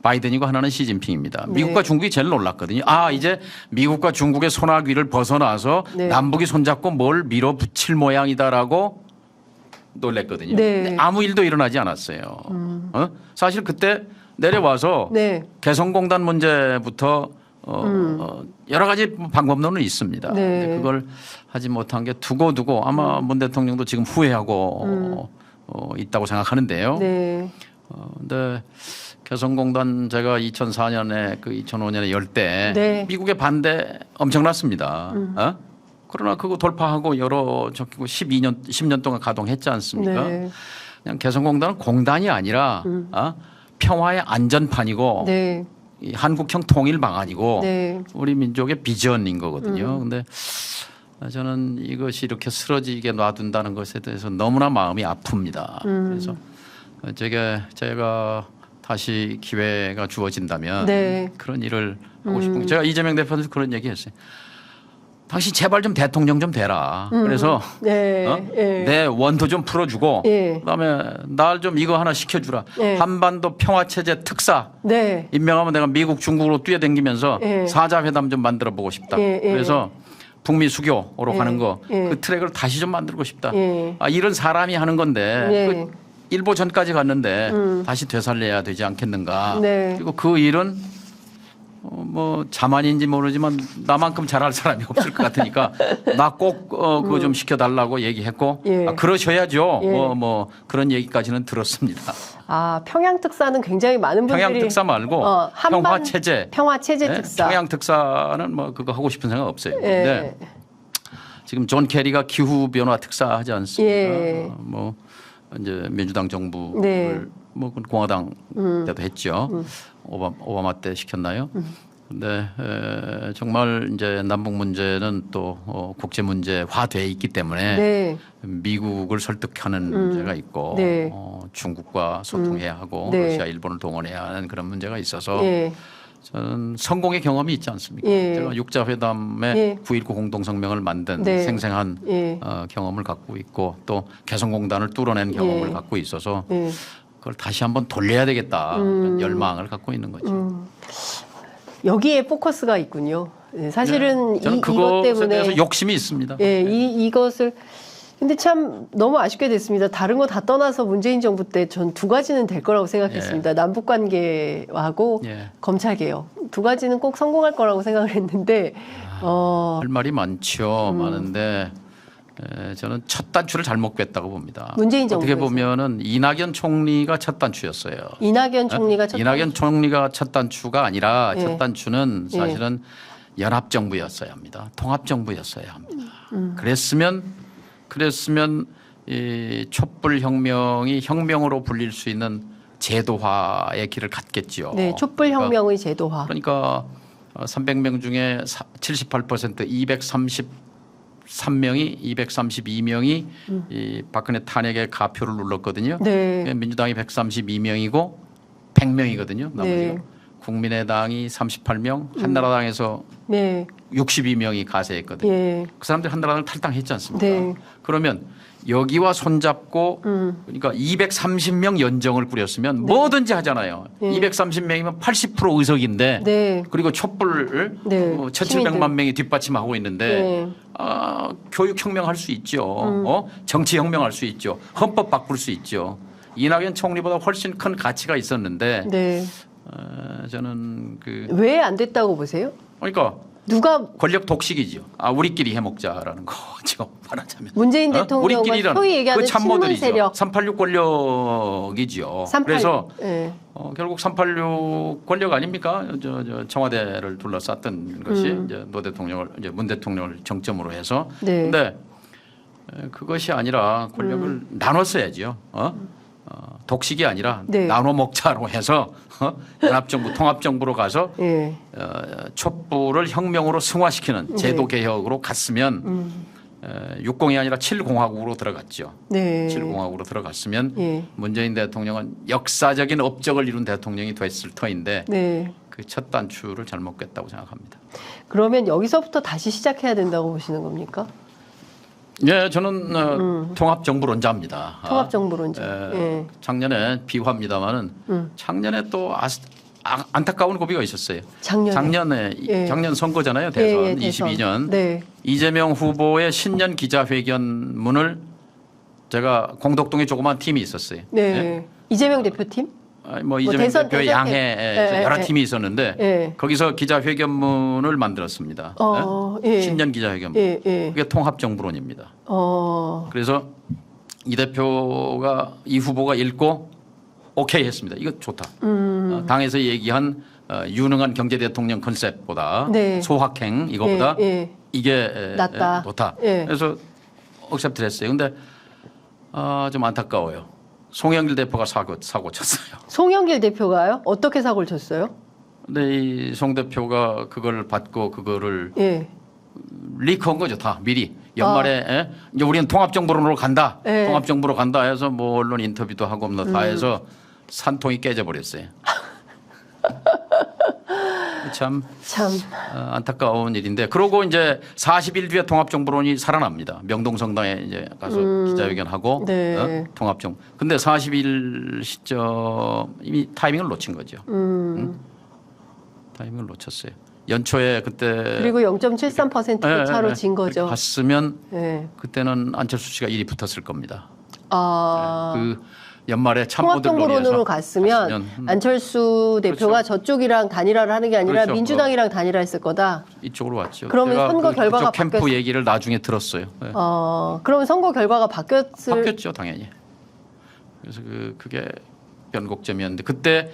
바이든이고 하나는 시진핑입니다. 네. 미국과 중국이 제일 놀랐거든요. 이제 미국과 중국의 손아귀를 벗어나서 네. 남북이 손잡고 뭘 밀어붙일 모양이다라고 놀랬거든요. 네. 근데 아무 일도 일어나지 않았어요. 사실 그때 내려와서 네. 개성공단 문제부터 여러 가지 방법론은 있습니다. 네. 근데 그걸 하지 못한 게 두고 아마 문 대통령도 지금 후회하고 있다고 생각하는데요. 네. 근데 개성공단 제가 2004년에 2005년에 열 때 네. 미국의 반대 엄청났습니다. 그러나 그거 돌파하고 열어젖히고 10년 동안 가동했지 않습니까? 네. 그냥 개성공단은 공단이 아니라 평화의 안전판이고 네. 이 한국형 통일 방안이고 네. 우리 민족의 비전인 거거든요. 그런데 저는 이것이 이렇게 쓰러지게 놔둔다는 것에 대해서 너무나 마음이 아픕니다. 그래서 제가 다시 기회가 주어진다면 네. 그런 일을 하고 싶은 제가 이재명 대표한테 그런 얘기했어요. 당신 제발 좀 대통령 좀 되라. 그래서 네. 예. 내 원도 좀 풀어주고 예. 그다음에 날 좀 이거 하나 시켜주라. 예. 한반도 평화체제 특사 네. 임명하면 내가 미국 중국으로 뛰어다니면서 예. 사자회담 좀 만들어 보고 싶다. 예. 예. 그래서 북미 수교로 예. 가는 거 예. 그 트랙을 다시 좀 만들고 싶다. 예. 이런 사람이 하는 건데 예. 그 일보 전까지 갔는데 다시 되살려야 되지 않겠는가. 네. 그리고 그 일은 자만인지 모르지만 나만큼 잘할 사람이 없을 것 같으니까 나 꼭 그거 좀 시켜달라고 얘기했고 예. 그러셔야죠. 예. 그런 얘기까지는 들었습니다. 평양 특사는 굉장히 많은 분들이 평양 특사 말고 평화 체제. 평화 체제 네? 특사. 평양 특사는 그거 하고 싶은 생각 없어요. 예. 근데 지금 존 케리가 기후 변화 특사 하지 않습니까? 예. 이제 민주당 정부를 네. 그건 공화당 때도 했죠. 오바마 때 시켰나요? 근데 정말 이제 남북 문제는 또 국제 문제화돼 있기 때문에 네. 미국을 설득하는 문제가 있고 네. 중국과 소통해야 하고 네. 러시아, 일본을 동원해야 하는 그런 문제가 있어서 예. 저는 성공의 경험이 있지 않습니까? 예. 제가 육자회담에 예. 9.19 공동성명을 만든 네. 생생한 예. 경험을 갖고 있고 또 개성공단을 뚫어낸 경험을 예. 갖고 있어서 예. 그걸 다시 한번 돌려야 되겠다 그런 열망을 갖고 있는 거죠. 여기에 포커스가 있군요. 네, 사실은 저는 이것 그것에 때문에 대해서 욕심이 있습니다. 예, 이것을 근데 참 너무 아쉽게 됐습니다. 다른 거 다 떠나서 문재인 정부 때 전 두 가지는 될 거라고 생각했습니다. 예. 남북 관계하고 예. 검찰 개혁 두 가지는 꼭 성공할 거라고 생각을 했는데 할 말이 많죠. 많은데 저는 첫 단추를 잘못 꿰었다고 봅니다. 문재인 어떻게 정부에서. 보면은 이낙연 총리가 첫 단추였어요. 이낙연 총리가 첫 이낙연 총리가 첫 단추가 아니라 예. 첫 단추는 사실은 연합정부였어야 합니다. 통합정부였어야 합니다. 그랬으면 이 촛불혁명이 혁명으로 불릴 수 있는 제도화의 길을 갔겠죠. 네, 촛불혁명의 제도화. 그러니까 300명 중에 78% 232명이 이 박근혜 탄핵의 가표를 눌렀거든요. 네. 민주당이 132명이고 100명이거든요. 나머지가. 네. 국민의당이 38명, 한나라당에서 네. 62명이 가세했거든요. 예. 그 사람들이 한나라당을 탈당했지 않습니까? 네. 그러면 여기와 손잡고 그러니까 230명 연정을 꾸렸으면 뭐든지 하잖아요. 230명이면 80% 의석인데 네. 그리고 촛불을 네. 1,700만 명이 뒷받침하고 있는데 네. 교육혁명 할 수 있죠. 정치혁명 할 수 있죠. 헌법 바꿀 수 있죠. 이낙연 총리보다 훨씬 큰 가치가 있었는데 네. 저는 왜 안 됐다고 보세요? 그러니까 누가 권력 독식이죠. 우리끼리 해먹자라는 거죠. 말하자면. 문재인 대통령과 우리끼리라는 소위 얘기하는 그 친문 참모들이죠. 세력. 386 권력이죠. 386. 그래서 네. 결국 386 권력 아닙니까? 저 청와대를 둘러쌌던 것이 이제 문 대통령을 정점으로 해서. 네. 근데 그것이 아니라 권력을 나눴어야죠. 독식이 아니라 네. 나눠 먹자로 해서 연합정부, 통합정부로 가서 예. 촛불을 혁명으로 승화시키는 제도 개혁으로 갔으면 60이 아니라 7공화국으로 들어갔죠. 네. 7공화국으로 들어갔으면 예. 문재인 대통령은 역사적인 업적을 이룬 대통령이 됐을 터인데 네. 그 첫 단추를 잘못 깼다고 생각합니다. 그러면 여기서부터 다시 시작해야 된다고 보시는 겁니까? 네, 저는 통합정부론자입니다. 통합정부론자. 예. 작년에 비화입니다마는 작년에 또 안타까운 고비가 있었어요. 작년에. 예. 작년 선거잖아요. 대선 예, 대선. 22년. 네. 이재명 후보의 신년 기자회견문을 제가 공덕동에 조그만 팀이 있었어요. 네. 이재명 대표팀? 이재명 대선, 대표의 대선 양해에서 여러 팀이 있었는데 예. 거기서 기자회견문을 만들었습니다. 예. 신년 기자회견문. 예. 예. 그게 통합정부론입니다. 어. 그래서 이 대표가 이 후보가 읽고 오케이 했습니다. 이거 좋다. 당에서 얘기한 유능한 경제 대통령 컨셉보다 네. 소확행 이거보다 예. 예. 이게 낫다. 좋다. 예. 그래서 억셉트를 했어요. 근데 좀 안타까워요. 송영길 대표가 사고 쳤어요. 송영길 대표가요? 어떻게 사고를 쳤어요? 근데 이 송 대표가 그걸 받고 그거를 예. 리크한 거죠. 다 미리 연말에 이제 우리는 통합정부론으로 간다. 예. 통합정부로 간다 해서 뭐 언론 인터뷰도 하고 다 해서 산통이 깨져버렸어요. 참 안타까운 일인데 그러고 이제 40일 뒤에 통합정부론이 살아납니다. 명동성당에 이제 가서 기자회견하고 네. 통합정부. 근데 40일 시점 이미 타이밍을 놓친 거죠. 타이밍을 놓쳤어요. 연초에 그때 그리고 0.73% 차로 진 거죠. 갔으면 예. 그때는 안철수 씨가 1위 붙었을 겁니다. 아. 연말에 참모들 통합정부론으로 갔으면 안철수 대표가 그렇죠. 저쪽이랑 단일화를 하는 게 아니라 그렇죠. 민주당이랑 단일화했을 거다. 이쪽으로 왔죠. 그러면 제가 선거 결과가 그쪽 캠프 얘기를 나중에 들었어요. 네. 그러면 선거 결과가 바뀌었죠, 당연히. 그래서 그게 변곡점이었는데 그때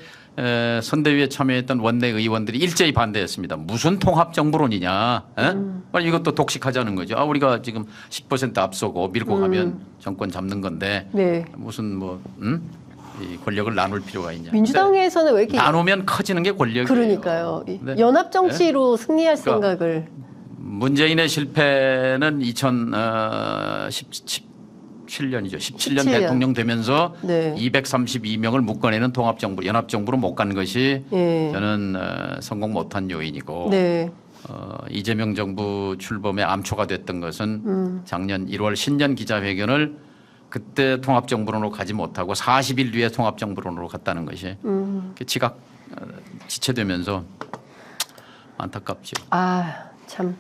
선대위에 참여했던 원내 의원들이 일제히 반대했습니다. 무슨 통합정부론이냐? 이것도 독식하자는 거죠. 우리가 지금 10% 앞서고 밀고 가면 정권 잡는 건데 네. 무슨 이 권력을 나눌 필요가 있냐? 민주당에서는 왜 이렇게 나누면 커지는 게 권력이에요. 그러니까요. 네. 연합 정치로 승리할 그러니까 생각을 문재인의 실패는 2017년이죠. 17년 대통령 되면서 네. 232명을 묶어내는 통합정부, 연합정부로 못 간 것이 예. 저는 성공 못한 요인이고 네. 이재명 정부 출범의 암초가 됐던 것은 작년 1월 신년 기자회견을 그때 통합정부론으로 가지 못하고 40일 뒤에 통합정부론으로 갔다는 것이 지체되면서 안타깝죠. 참.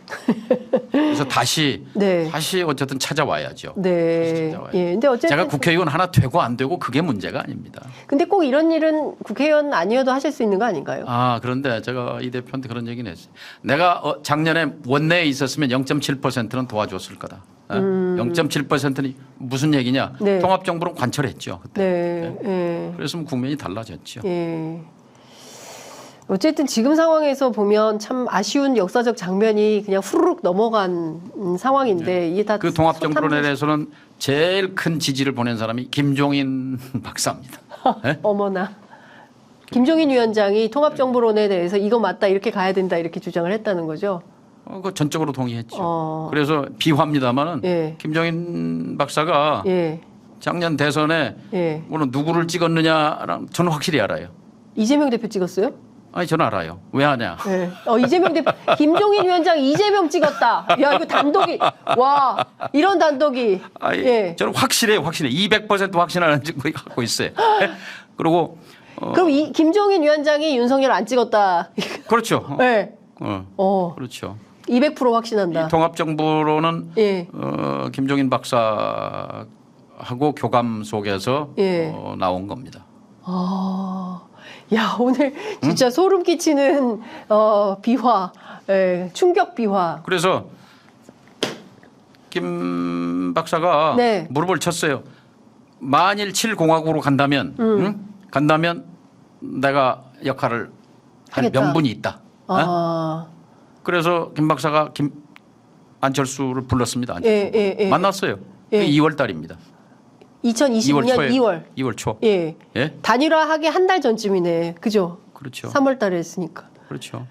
그래서 다시 네. 다시 어쨌든 찾아와야죠. 네. 다시 찾아와야죠. 예. 근데 어쨌든 제가 국회의원 하나 되고 안 되고 그게 문제가 아닙니다. 근데 꼭 이런 일은 국회의원 아니어도 하실 수 있는 거 아닌가요? 아, 그런데 제가 이 대표한테 그런 얘기는 했어요. 내가 작년에 원내에 있었으면 0.7%는 도와줬을 거다. 0.7%는 무슨 얘기냐? 네. 통합정부로 관철했죠. 그때. 네. 예. 그랬으면 국면이 달라졌죠. 예. 어쨌든 지금 상황에서 보면 참 아쉬운 역사적 장면이 그냥 후루룩 넘어간 상황인데 이게 다 그 통합정부론에 대해서는 제일 큰 지지를 보낸 사람이 김종인 박사입니다. 네? 어머나. 김종인 위원장이 통합정부론에 대해서 이거 맞다 이렇게 가야 된다 이렇게 주장을 했다는 거죠. 그 전적으로 동의했죠. 그래서 비화입니다만은 예. 김종인 박사가 예. 작년 대선에 예. 물론 누구를 찍었느냐랑 저는 확실히 알아요. 이재명 대표 찍었어요? 아니 저는 알아요. 왜 하냐? 네. 이재명 대표, 김종인 위원장 이재명 찍었다. 야 이거 단독이 와 이런 단독이. 아니, 예. 저는 확실해요. 200% 확신하는 거 갖고 있어요. 그리고 그럼 이 김종인 위원장이 윤석열 안 찍었다. 그렇죠. 네. 그렇죠. 200% 확신한다. 이 통합정부로는 예. 김종인 박사하고 교감 속에서 예. 나온 겁니다. 야 오늘 진짜 소름 끼치는 비화, 예, 충격 비화. 그래서 김 박사가 네. 무릎을 쳤어요. 만일 7공화국으로 간다면, 간다면 내가 역할을 할 하겠다. 명분이 있다. 그래서 김 박사가 안철수를 불렀습니다. 안철수. 만났어요. 예. 2월 달입니다. 2020년 2월 초. 예. 예? 단일화하기 한 달 전쯤이네. 그죠? 그렇죠. 3월 달에 했으니까. 그렇죠.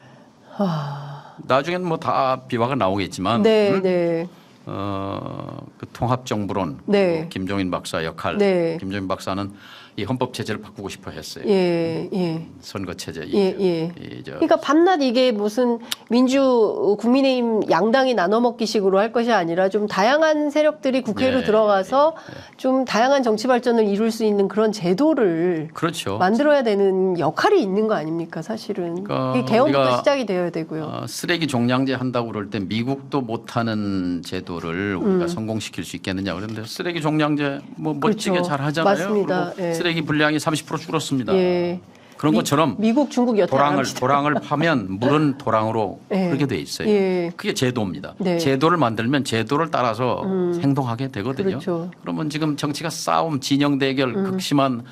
나중엔 뭐 다 비화가 나오겠지만 네. 그 통합정부론 네. 김종인 박사 역할. 네. 김종인 박사는 이 헌법 체제를 바꾸고 싶어 했어요. 예. 선거 체제. 예. 그러니까 밤낮 이게 무슨 국민의힘 양당이 나눠 먹기식으로 할 것이 아니라 좀 다양한 세력들이 국회로 들어가서 좀 다양한 정치 발전을 이룰 수 있는 그런 제도를 그렇죠. 만들어야 되는 역할이 있는 거 아닙니까, 사실은. 그러니까 이게 개헌부터 시작이 되어야 되고요. 쓰레기 종량제 한다고 그럴 때 미국도 못하는 제도를 우리가 성공시킬 수 있겠느냐 그런데 쓰레기 종량제 뭐 멋지게 그렇죠. 잘 하잖아요. 맞습니다. 그리고 쓰레기 분량이 30% 줄었습니다. 예. 그런 것처럼 미국, 중국 여태 도랑을 파면 물은 도랑으로 그렇게 돼 있어요. 예. 그게 제도입니다. 네. 제도를 만들면 제도를 따라서 행동하게 되거든요. 그렇죠. 그러면 지금 정치가 싸움, 진영 대결, 극심한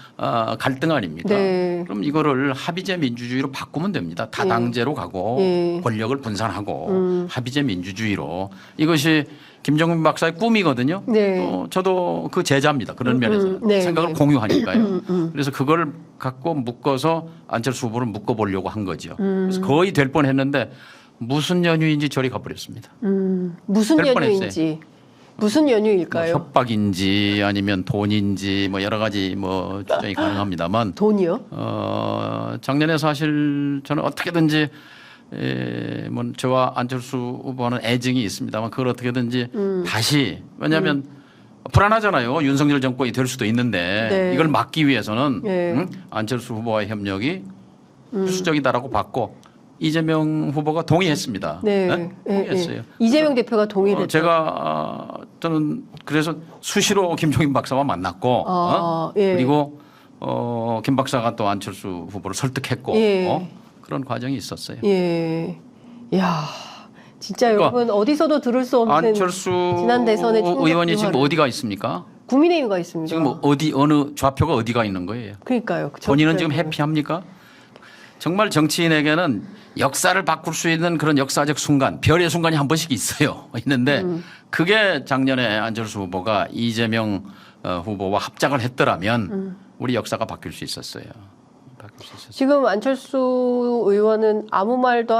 갈등 아닙니까? 네. 그럼 이거를 합의제 민주주의로 바꾸면 됩니다. 다당제로 가고 권력을 분산하고 합의제 민주주의로 이것이 김종인 박사의 꿈이거든요. 네. 저도 그 제자입니다. 그런 면에서 생각을 공유하니까요. 그래서 그걸 갖고 묶어서 안철수 후보를 묶어보려고 한 거죠. 그래서 거의 될 뻔했는데 무슨 연유인지 저리 가버렸습니다. 무슨 될 뻔했어요. 연유인지. 무슨 연유일까요? 뭐 협박인지 아니면 돈인지 뭐 여러 가지 뭐 주장이 가능합니다만 돈이요? 작년에 사실 저는 어떻게든지 뭐 저와 안철수 후보는 애증이 있습니다만 그걸 어떻게든지 다시 왜냐하면 불안하잖아요. 윤석열 정권이 될 수도 있는데 이걸 막기 위해서는 안철수 후보와의 협력이 필수적이다라고 봤고 이재명 후보가 동의했습니다. 동의했어요. 이재명 대표가 동의를 했죠. 저는 그래서 수시로 김종인 박사와 만났고 그리고 김 박사가 또 안철수 후보를 설득했고 그런 과정이 있었어요. 야, 진짜 그러니까 여러분 어디서도 들을 수 없는 안철수 지난 대선의 의원이 지금 어디가 있습니까? 국민의힘가 있습니다. 지금 어느 좌표가 어디가 있는 거예요? 그러니까요. 본인은 지금 해피합니까? 정말 정치인에게는 역사를 바꿀 수 있는 그런 역사적 순간, 별의 순간이 한 번씩 있는데 그게 작년에 안철수 후보가 이재명 후보와 합작을 했더라면 우리 역사가 바뀔 수 있었어요. 지금 안철수 의원은 아무 말도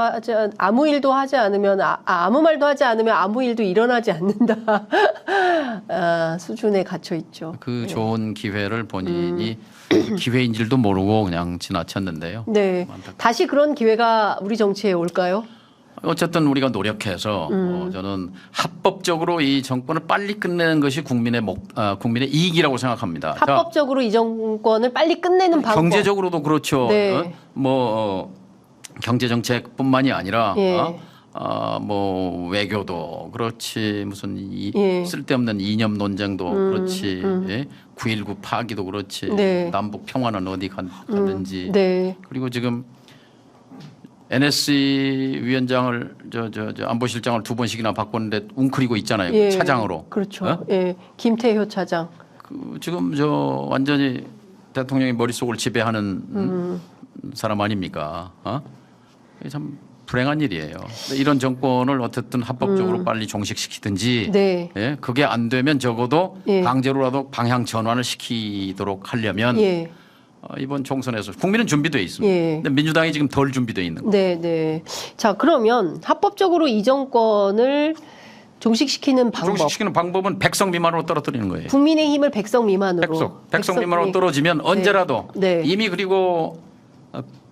아무 일도 하지 않으면 아무 말도 하지 않으면 아무 일도 일어나지 않는다 수준에 갇혀 있죠. 그 좋은 기회를 본인이 기회인 줄도 모르고 그냥 지나쳤는데요. 네, 다시 그런 기회가 우리 정치에 올까요? 어쨌든 우리가 노력해서 저는 합법적으로 이 정권을 빨리 끝내는 것이 국민의 이익이라고 생각합니다. 합법적으로 이 정권을 빨리 끝내는 방법. 경제적으로도 그렇죠. 네. 경제 정책뿐만이 아니라 뭐 외교도 그렇지 무슨 예. 쓸데없는 이념 논쟁도 그렇지 9.19 파기도 그렇지 네. 남북 평화는 어디 갔는지 네. 그리고 지금 NSC 위원장을 저 안보실장을 2번씩이나 바꿨는데 웅크리고 있잖아요. 예. 차장으로. 그렇죠. 어? 예. 김태효 차장. 지금 완전히 대통령의 머릿속을 지배하는 사람 아닙니까? 참 불행한 일이에요. 이런 정권을 어쨌든 합법적으로 빨리 종식시키든지 네. 예? 그게 안 되면 적어도 예. 강제로라도 방향 전환을 시키도록 하려면 예. 이번 총선에서 국민은 준비되어 있습니다. 예. 근데 민주당이 지금 덜 준비되어 있는 거예요. 네, 네. 자, 그러면 합법적으로 이 정권을 종식시키는 방법. 종식시키는 방법은 100석 미만으로 떨어뜨리는 거예요. 국민의힘을 100석 미만으로. 100석 미만으로 떨어지면 언제라도 네. 이미 그리고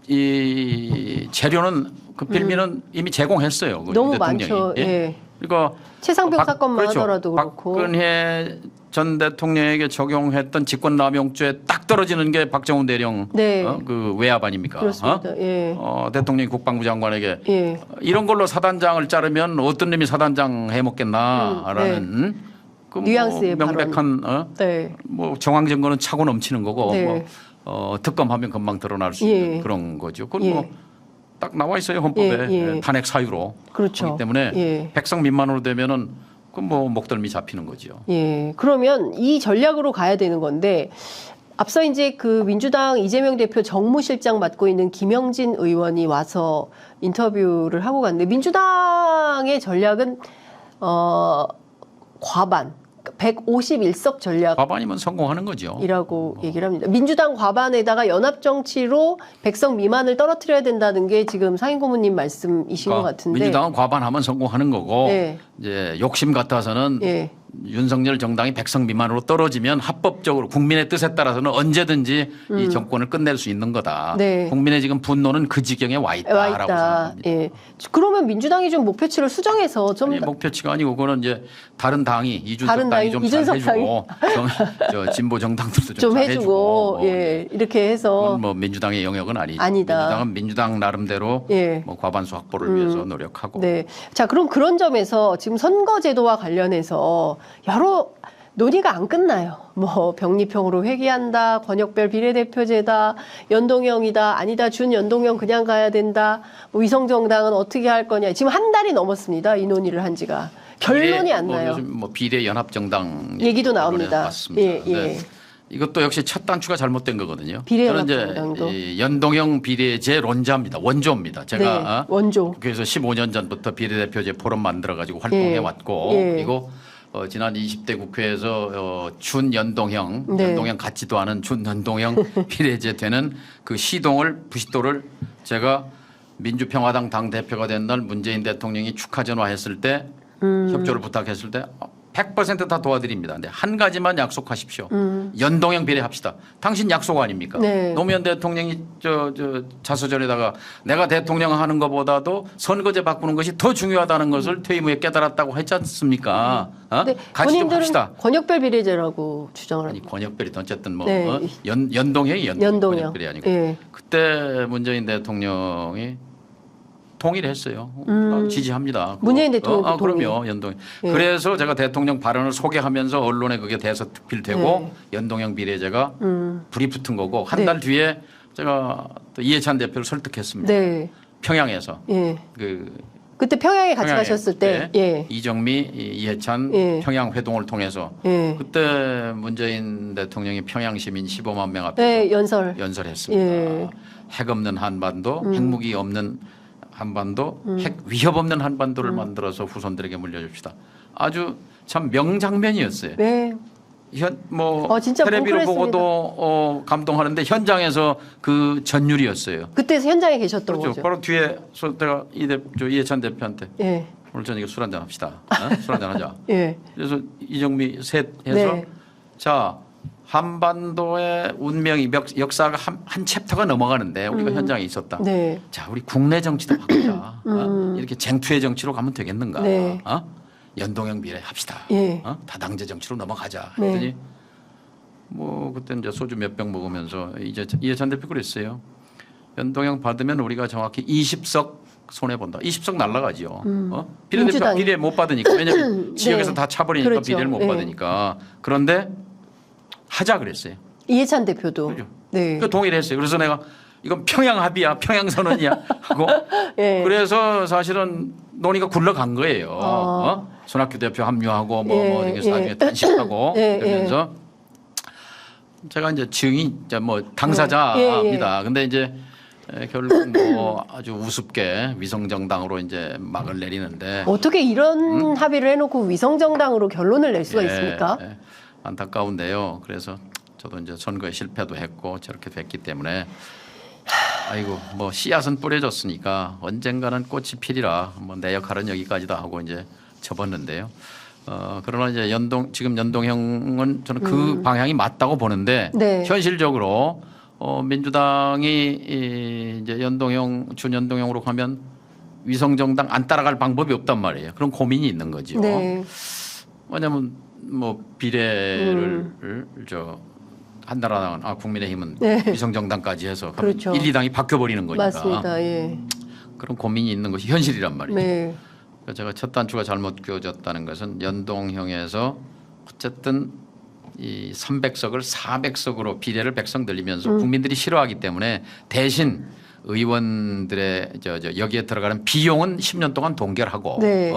이 재료는 그 빌미는 이미 제공했어요. 그 너무 대통령이. 많죠. 예? 예. 그러니까 최상병 사건만 그렇죠. 하더라도 그렇고. 박근혜 전 대통령에게 적용했던 직권남용죄에 딱 떨어지는 게 박정훈 대령 네. 그 외압 아닙니까? 그렇습니다. 예. 대통령이 국방부 장관에게 예. 이런 걸로 사단장을 자르면 어떤 놈이 사단장 해먹겠나라는 그 뉘앙스의 명백한 네. 뭐 정황 증거는 차고 넘치는 거고 네. 특검하면 금방 드러날 수 예. 있는 그런 거죠. 그건 예. 뭐 딱 나와 있어요 헌법에 예. 탄핵 사유로. 그렇죠. 그렇기 때문에 예. 100석 미만으로 되면은 그 뭐 목덜미 잡히는 거죠. 예. 그러면 이 전략으로 가야 되는 건데 앞서 이제 그 민주당 이재명 대표 정무실장 맡고 있는 김영진 의원이 와서 인터뷰를 하고 갔는데 민주당의 전략은 과반 151석 전략. 과반이면 성공하는 거죠. 이라고 얘기를 합니다. 민주당 과반에다가 연합정치로 100석 미만을 떨어뜨려야 된다는 게 지금 상임 고문님 말씀이신 것 같은데. 민주당은 과반하면 성공하는 거고 네. 이제 욕심 같아서는 예. 윤석열 정당이 100석 미만으로 떨어지면 합법적으로 국민의 뜻에 따라서는 언제든지 이 정권을 끝낼 수 있는 거다. 네. 국민의 지금 분노는 그 지경에 와 있다라고 생각합니다. 예. 그러면 민주당이 좀 목표치를 수정해서 좀 아니, 목표치가 아니고 그거는 이제 다른 당이 이준석 다른 당이 당이, 좀 이준석 잘 해주고 저 진보 정당들도 좀 잘 해주고 뭐 예. 이렇게 해서 그건 뭐 민주당의 영역은 아니죠. 아니다. 민주당은 민주당 나름대로 예. 뭐 과반수 확보를 위해서 노력하고. 네. 자, 그럼 그런 점에서 지금 선거제도와 관련해서 여러 논의가 안 끝나요. 뭐 병리평으로 회귀한다, 권역별 비례대표제다, 연동형이다, 아니다, 준연동형 그냥 가야 된다. 뭐 위성정당은 어떻게 할 거냐. 지금 한 달이 넘었습니다. 이 논의를 한 지가. 결론이 안 나요. 요즘 뭐 비례연합정당 얘기도 나옵니다. 맞습니다. 예, 예. 이것도 역시 첫 단추가 잘못된 거거든요. 비례연합정당도. 저는 이제 이 연동형 비례제 론자입니다. 원조입니다. 제가 네, 원조. 그래서 15년 전부터 비례대표제 포럼 만들어 가지고 활동해 예, 왔고 예. 그리고 지난 20대 국회에서 준연동형, 네. 연동형 같지도 않은 준연동형 비례제 되는 그 시동을 부싯돌을 제가 민주평화당 당 대표가 된 날 문재인 대통령이 축하 전화했을 때 협조를 부탁했을 때 100% 다 도와드립니다. 근데 한 가지만 약속하십시오. 연동형 비례합시다. 당신 약속 아닙니까? 네. 노무현 대통령이 저 자서전에다가 내가 대통령 하는 것보다도 선거제 바꾸는 것이 더 중요하다는 것을 퇴임 후에 깨달았다고 했지 않습니까? 근데 같이 좀 본인들은 합시다. 권역별 비례제라고 주장을 아니 합니다. 권역별이 어쨌든 뭐 네. 연동형이 연동형. 권역별이 아니고 예. 그때 문재인 대통령이 동의를 했어요. 지지합니다. 문재인 대통령도 그럼요. 연동. 예. 그래서 제가 대통령 발언을 소개하면서 언론에 그게 대서특필되고 예. 연동형 비례제가 불이 붙은 거고 한 네. 달 뒤에 제가 또 이해찬 대표를 설득했습니다. 네. 평양에서 예. 그 그때 평양에 같이 평양에 가셨을 때, 네. 예. 이정미, 이해찬 예. 평양 회동을 통해서 예. 그때 문재인 대통령이 평양 시민 15만 명 앞에서 네, 연설했습니다. 예. 핵 없는 한반도, 핵무기 없는 한반도, 핵 위협 없는 한반도를 만들어서 후손들에게 물려줍시다. 아주 참 명장면이었어요. 네. 진짜 텔레비로 뭉클했습니다. 보고도 감동하는데 현장에서 그 전율이었어요. 그때 현장에 계셨던 그렇죠. 거죠. 바로 뒤에서 내가 이해찬 대표한테 예. 오늘 저녁에 술 한잔 합시다. 술 한잔 하자. 예. 그래서 이정미 셋 해서 네. 자 한반도의 운명이 역사가 한 챕터가 넘어가는데 우리가 현장에 있었다. 네. 자 우리 국내 정치도 바꾸자. 이렇게 쟁투의 정치로 가면 되겠는가? 네. 연동형 비례 합시다. 예. 다당제 정치로 넘어가자. 네. 했더니 뭐 그때 이제 소주 몇 병 먹으면서 이해찬 대표 그랬어요. 연동형 받으면 우리가 정확히 20석 손해 본다. 20석 날라가죠. 민주당이. 비례 못 받으니까 왜냐하면 지역에서 네. 다 차버리니까 그렇죠. 비례를 못 네. 받으니까. 그런데 하자 그랬어요. 이해찬 대표도. 그죠. 네. 그 동의를 했어요. 그래서 내가 이건 평양 합의야, 평양 선언이야 하고 예. 그래서 사실은 논의가 굴러간 거예요. 손학규 대표 합류하고 뭐 이렇게 나중에 단식하고 그러면서 제가 이제 증인, 뭐 당사자입니다. 근데 이제 결국 뭐 아주 우습게 위성정당으로 이제 막을 내리는데 어떻게 이런 합의를 해놓고 위성정당으로 결론을 낼 수가 있습니까? 안타까운데요. 그래서 저도 이제 선거에 실패도 했고 저렇게 됐기 때문에 아이고 뭐 씨앗은 뿌려졌으니까 언젠가는 꽃이 피리라 뭐 내 역할은 여기까지다 하고 이제 접었는데요. 그러나 이제 지금 연동형은 저는 그 방향이 맞다고 보는데 네. 현실적으로 민주당이 이제 준연동형으로 가면 위성정당 안 따라갈 방법이 없단 말이에요. 그런 고민이 있는 거죠. 네. 왜냐하면 뭐 비례를 한나라당, 국민의힘은 위성정당까지 해서 그렇죠. 1, 2당이 바뀌어버리는 거니까. 맞습니다. 예. 그런 고민이 있는 것이 현실이란 말이에요. 네. 그래서 제가 첫 단추가 잘못 껴졌다는 것은 연동형에서 어쨌든 이 300석을 400석으로 비례를 100석 늘리면서 국민들이 싫어하기 때문에 대신 의원들의 여기에 들어가는 비용은 10년 동안 동결하고 네.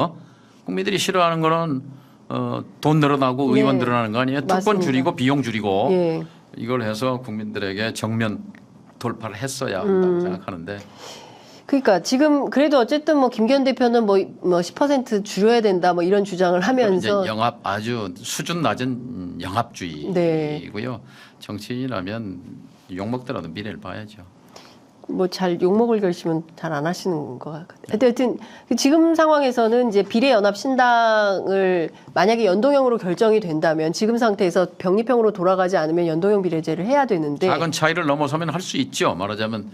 국민들이 싫어하는 거는 돈 늘어나고 네. 의원 늘어나는 거 아니에요? 특권 맞습니다. 줄이고 비용 줄이고 예. 이걸 해서 국민들에게 정면 돌파를 했어야 한다고 생각하는데 그러니까 지금 그래도 어쨌든 뭐 김기현 대표는 뭐 10% 줄여야 된다 뭐 이런 주장을 하면서 이제 아주 수준 낮은 영합주의이고요. 정치인이라면 욕먹더라도 미래를 봐야죠. 뭐 잘 욕먹을 결심은 잘 안 하시는 것 같아요. 하여튼 지금 상황에서는 이제 비례연합신당을 만약에 연동형으로 결정이 된다면 지금 상태에서 병립형으로 돌아가지 않으면 연동형 비례제를 해야 되는데 작은 차이를 넘어서면 할 수 있죠. 말하자면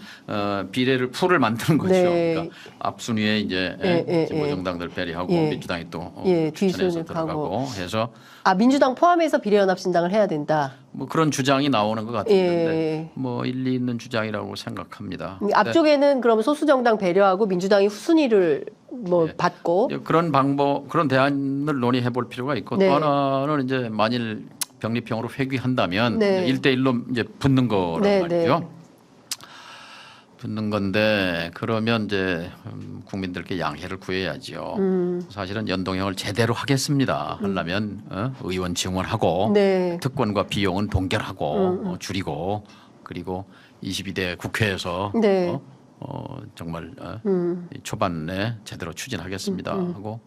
풀을 만드는 거죠. 네. 그러니까 앞순위에 이제 진보정당들 배려하고 민주당이 또 추천해서 들어가고 해서 민주당 포함해서 비례연합신당을 해야 된다. 뭐 그런 주장이 나오는 것 같은데 뭐 일리 있는 주장이라고 생각합니다. 앞쪽에는 그럼 소수정당 배려하고 민주당이 후순위를 뭐 받고 그런 대안을 논의해 볼 필요가 있고 또 하나는 이제 만일 병립형으로 회귀한다면 1대1로 이제 붙는 거란 말이죠. 붙는 건데 그러면 이제 국민들께 양해를 구해야죠. 사실은 연동형을 제대로 하겠습니다. 하려면 의원 증원하고 특권과 비용은 동결하고 줄이고 그리고 22대 국회에서 정말 초반에 제대로 추진하겠습니다 하고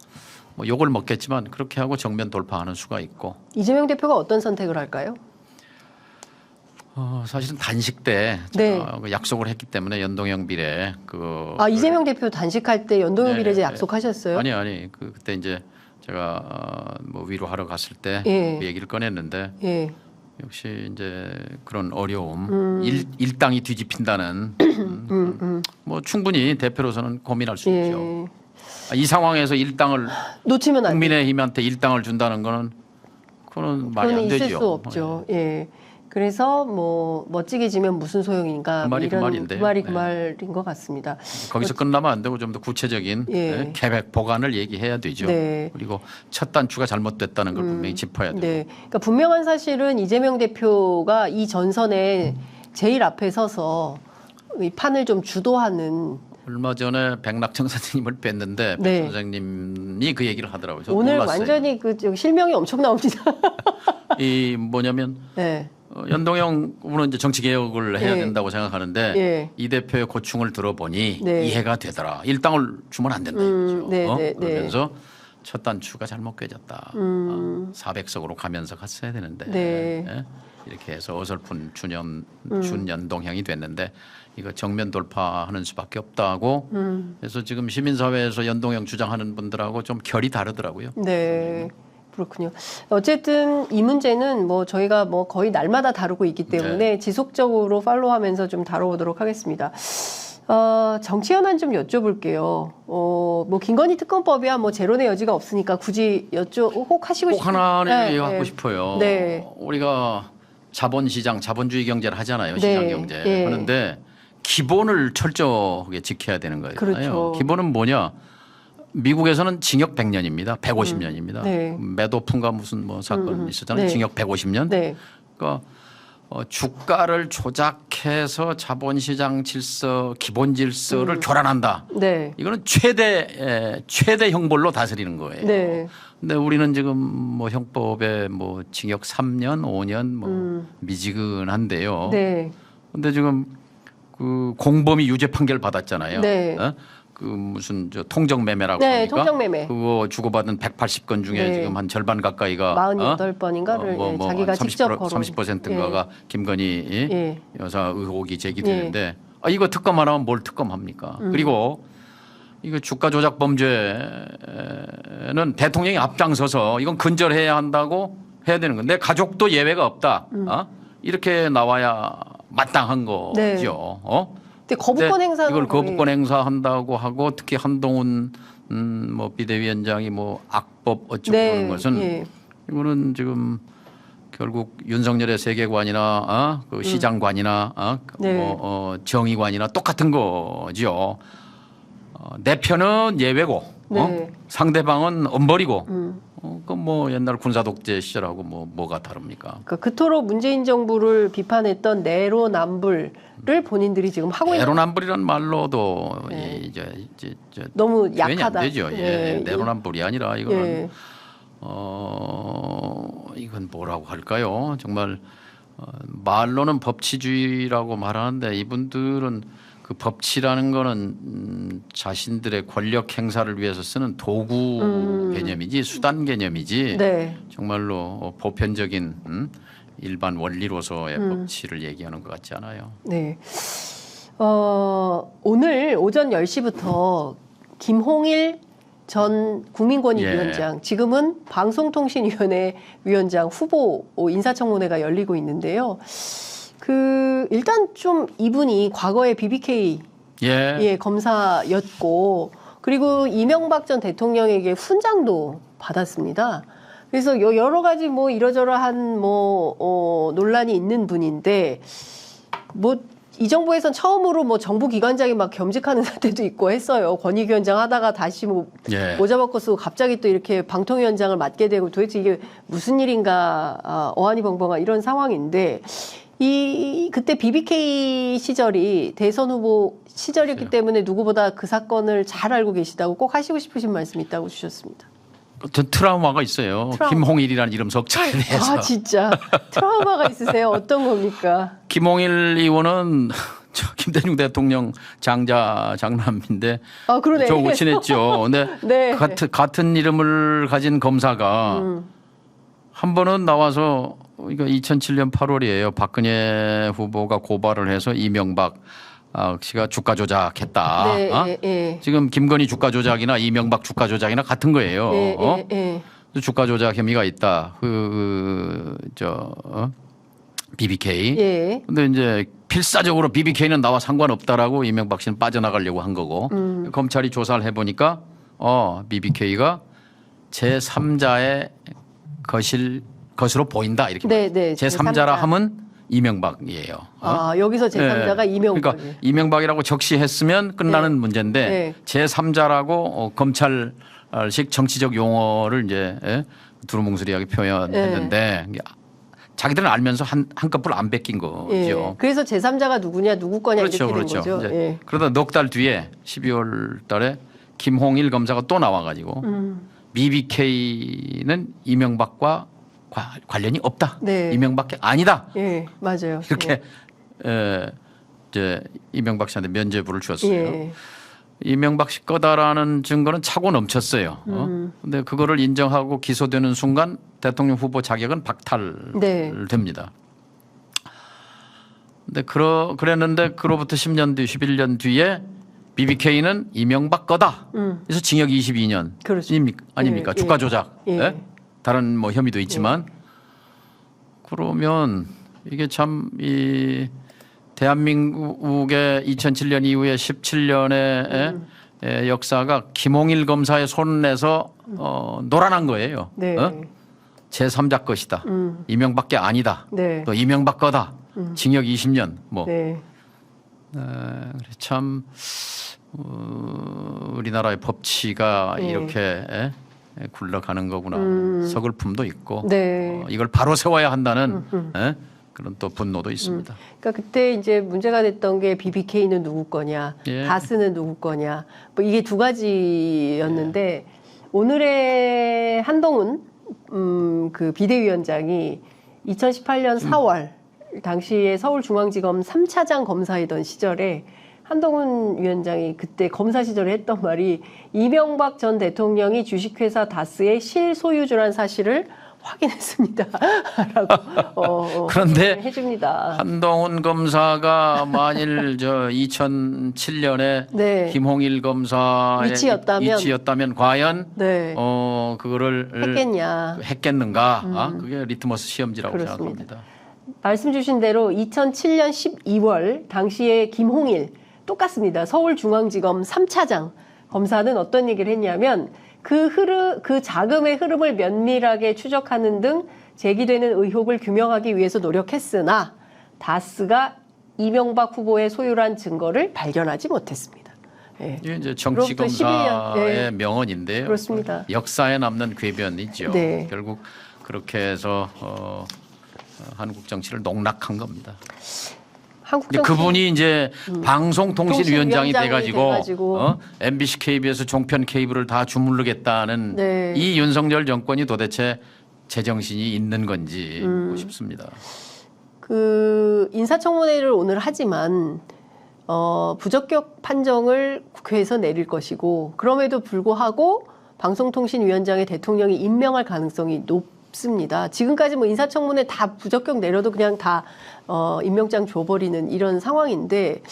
뭐 욕을 먹겠지만 그렇게 하고 정면 돌파하는 수가 있고. 이재명 대표가 어떤 선택을 할까요? 사실은 단식 때 제가 약속을 했기 때문에 연동형 비례 이재명 대표 단식할 때 연동형 비례제 약속하셨어요? 아니 그때 이제 제가 뭐 위로하러 갔을 때 그 얘기를 꺼냈는데 역시 이제 그런 어려움 일당이 뒤집힌다는 뭐 충분히 대표로서는 고민할 수 있죠. 이 상황에서 일당을 놓치면 안 국민의힘한테 일당을 준다는 거는 그거는 말이 안 되죠. 있을 수 없죠. 그래서 뭐 멋지게 지면 무슨 소용인가 그 말이 그 말인데 그 말이 그 말인 것 같습니다. 거기서 끝나면 안 되고 좀 더 구체적인 계획 보관을 얘기해야 되죠. 그리고 첫 단추가 잘못됐다는 걸 분명히 짚어야 되고. 그러니까 분명한 사실은 이재명 대표가 이 전선에 제일 앞에 서서 이 판을 좀 주도하는. 얼마 전에 백낙청 선생님을 뵀는데 백 선생님이 그 얘기를 하더라고요. 오늘 놀랐어요. 완전히 실명이 엄청 나옵니다. 이 뭐냐면 연동형으로 이제 정치 개혁을 해야 된다고 생각하는데 이 대표의 고충을 들어보니 이해가 되더라. 일당을 주면 안 된다 이거죠. 그러면서 첫 단추가 잘못 꿰졌다. 400석으로 가면서 갔어야 되는데 이렇게 해서 어설픈 준연동형이 됐는데 이거 정면 돌파하는 수밖에 없다고. 그래서 지금 시민사회에서 연동형 주장하는 분들하고 좀 결이 다르더라고요. 네. 그렇군요. 어쨌든 이 문제는 뭐 저희가 뭐 거의 날마다 다루고 있기 때문에 지속적으로 팔로우하면서 좀 다뤄보도록 하겠습니다. 정치 현안 좀 여쭤볼게요. 뭐 김건희 특검법이야 뭐 제론의 여지가 없으니까 굳이 꼭 하시고 싶은 꼭 하나는 얘기하고 싶어요. 우리가 자본시장, 자본주의 경제를 하잖아요. 시장 경제 하는데 기본을 철저하게 지켜야 되는 거예요. 그렇죠. 기본은 뭐냐? 미국에서는 징역 100년입니다. 150년입니다. 네. 매도픈가 무슨 뭐 사건 있었잖아요. 네. 징역 150년. 네. 그러니까 주가를 조작해서 자본시장 질서, 기본 질서를 교란한다. 네. 이거는 최대 형벌로 다스리는 거예요. 네. 근데 우리는 지금 뭐 형법에 뭐 징역 3년, 5년 뭐 미지근한데요. 네. 근데 지금 그 공범이 유죄 판결 받았잖아요. 네. 그 무슨 저 통정 매매라고 네, 합니까? 통정 매매. 그거 주고받은 180건 중에 네. 지금 한 절반 가까이가 48번인가를 자기가 직접 거론. 30%인가가 김건희 예. 여사 의혹이 제기되는데 이거 특검 안 하면 뭘 특검합니까? 그리고 이거 주가 조작 범죄는 대통령이 앞장서서 이건 근절해야 한다고 해야 되는 건데 가족도 예외가 없다. 이렇게 나와야 마땅한 거죠. 네. 근데 거부권 행사는 이걸 거부권 행사한다고 하고 특히 한동훈 뭐 비대위원장이 뭐 악법 어쩌고 그러는 것은 이거는 지금 결국 윤석열의 세계관이나 그 시장관이나 뭐 정의관이나 똑같은 거죠. 내 편은 예외고 상대방은 엄벌이고 그건 뭐 옛날 군사 독재 시절하고 뭐가 다릅니까? 그토록 문재인 정부를 비판했던 내로남불을 본인들이 지금 하고 있는. 내로남불이란 말로도 이제 너무 약하다. 안 되죠. 내로남불이 아니라 이거는 이건 뭐라고 할까요? 정말 말로는 법치주의라고 말하는데 이분들은 그 법치라는 거는 자신들의 권력 행사를 위해서 쓰는 도구 개념이지 수단 개념이지 정말로 보편적인 일반 원리로서의 법치를 얘기하는 것 같지 않아요. 네. 오늘 오전 10시부터 김홍일 전 국민권익위원장, 지금은 방송통신위원회 위원장 후보 인사청문회가 열리고 있는데요. 일단 좀 이분이 과거에 BBK 검사였고, 그리고 이명박 전 대통령에게 훈장도 받았습니다. 그래서 여러 가지 뭐 이러저러한 논란이 있는 분인데, 이 정부에선 처음으로 뭐 정부 기관장이 막 겸직하는 사태도 있고 했어요. 권익위원장 하다가 다시 모자 벗고 쓰고 갑자기 또 이렇게 방통위원장을 맡게 되고 도대체 이게 무슨 일인가, 어안이벙벙한 이런 상황인데, 그때 BBK 시절이 대선 후보 시절이었기 때문에 누구보다 그 사건을 잘 알고 계시다고 꼭 하시고 싶으신 말씀 있다고 주셨습니다. 트라우마가 있어요. 김홍일이라는 이름 석자에 대해서. 진짜 트라우마가 있으세요? 어떤 겁니까? 김홍일 의원은 김대중 대통령 장남인데 그러네. 저하고 친했죠. 근데 같은 이름을 가진 검사가 한 번은 나와서 이거 2007년 8월이에요. 박근혜 후보가 고발을 해서 이명박 씨가 주가 조작했다. 지금 김건희 주가 조작이나 이명박 주가 조작이나 같은 거예요. 주가 조작 혐의가 있다. BBK. 근데 이제 필사적으로 BBK는 나와 상관없다라고 이명박 씨는 빠져나가려고 한 거고 검찰이 조사를 해보니까 BBK가 제3자의 것으로 보인다 이렇게 제3자라 하면 이명박이에요. 여기서 제3자가 이명박. 그러니까 이명박이라고 적시했으면 끝나는 문제인데 제3자라고 검찰식 정치적 용어를 이제 두루뭉술하게 표현했는데 자기들은 알면서 한꺼풀 안 베낀 거죠. 그래서 제3자가 누구냐 누구 거냐 이렇게 된 거죠. 그러다 넉 달 뒤에 12월 달에 김홍일 검사가 또 나와가지고 BBK는 이명박과 관련이 없다. 이명박이 아니다. 맞아요. 이렇게 이제 이명박 씨한테 면죄부를 주었어요. 이명박 씨 거다라는 증거는 차고 넘쳤어요. 근데 그거를 인정하고 기소되는 순간 대통령 후보 자격은 박탈됩니다. 근데 그랬는데 그로부터 10년 뒤, 11년 뒤에 BBK는 이명박 거다. 그래서 징역 22년 아닙니까? 주가 조작. 다른 뭐 혐의도 있지만 그러면 이게 참 이 대한민국의 2007년 이후에 17년의 역사가 김홍일 검사의 손에서 놀아난 거예요. 제3자 것이다. 이명박게 아니다. 또 이명박 거다. 징역 20년 뭐 참 우리나라의 법치가 이렇게 굴러가는 거구나. 서글픔도 있고 네. 이걸 바로 세워야 한다는 그런 또 분노도 있습니다. 그러니까 그때 이제 문제가 됐던 게 BBK는 누구 거냐, 다스는 누구 거냐, 뭐 이게 두 가지였는데 오늘의 한동훈 그 비대위원장이 2018년 4월 당시에 서울중앙지검 3차장 검사이던 시절에 한동훈 위원장이 그때 검사 시절에 했던 말이 이명박 전 대통령이 주식회사 다스의 실소유주란 사실을 확인했습니다. 라고 그런데 해줍니다. 한동훈 검사가 만일 저 2007년에 네. 김홍일 검사의 위치였다면 과연 네. 그거를 했겠는가? 그게 리트머스 시험지라고 그렇습니다. 생각합니다. 말씀 주신 대로 2007년 12월 당시에 김홍일 똑같습니다. 서울중앙지검 3차장 검사는 어떤 얘기를 했냐면 그 자금의 흐름을 면밀하게 추적하는 등 제기되는 의혹을 규명하기 위해서 노력했으나 다스가 이명박 후보의 소유란 증거를 발견하지 못했습니다. 예. 이게 이제 정치검사의 명언인데요. 그렇습니다. 역사에 남는 궤변이죠. 네. 결국 그렇게 해서 한국 정치를 농락한 겁니다. 그분이 이제 방송통신위원장이 돼가지고 MBC, KBS 종편 케이블을 다 주무르겠다는 네. 이 윤석열 정권이 도대체 제정신이 있는 건지 싶습니다. 그 인사청문회를 오늘 하지만 부적격 판정을 국회에서 내릴 것이고 그럼에도 불구하고 방송통신위원장의 대통령이 임명할 가능성이 높습니다. 지금까지 뭐 인사청문회 다 부적격 내려도 그냥 다 임명장 줘버리는 이런 상황인데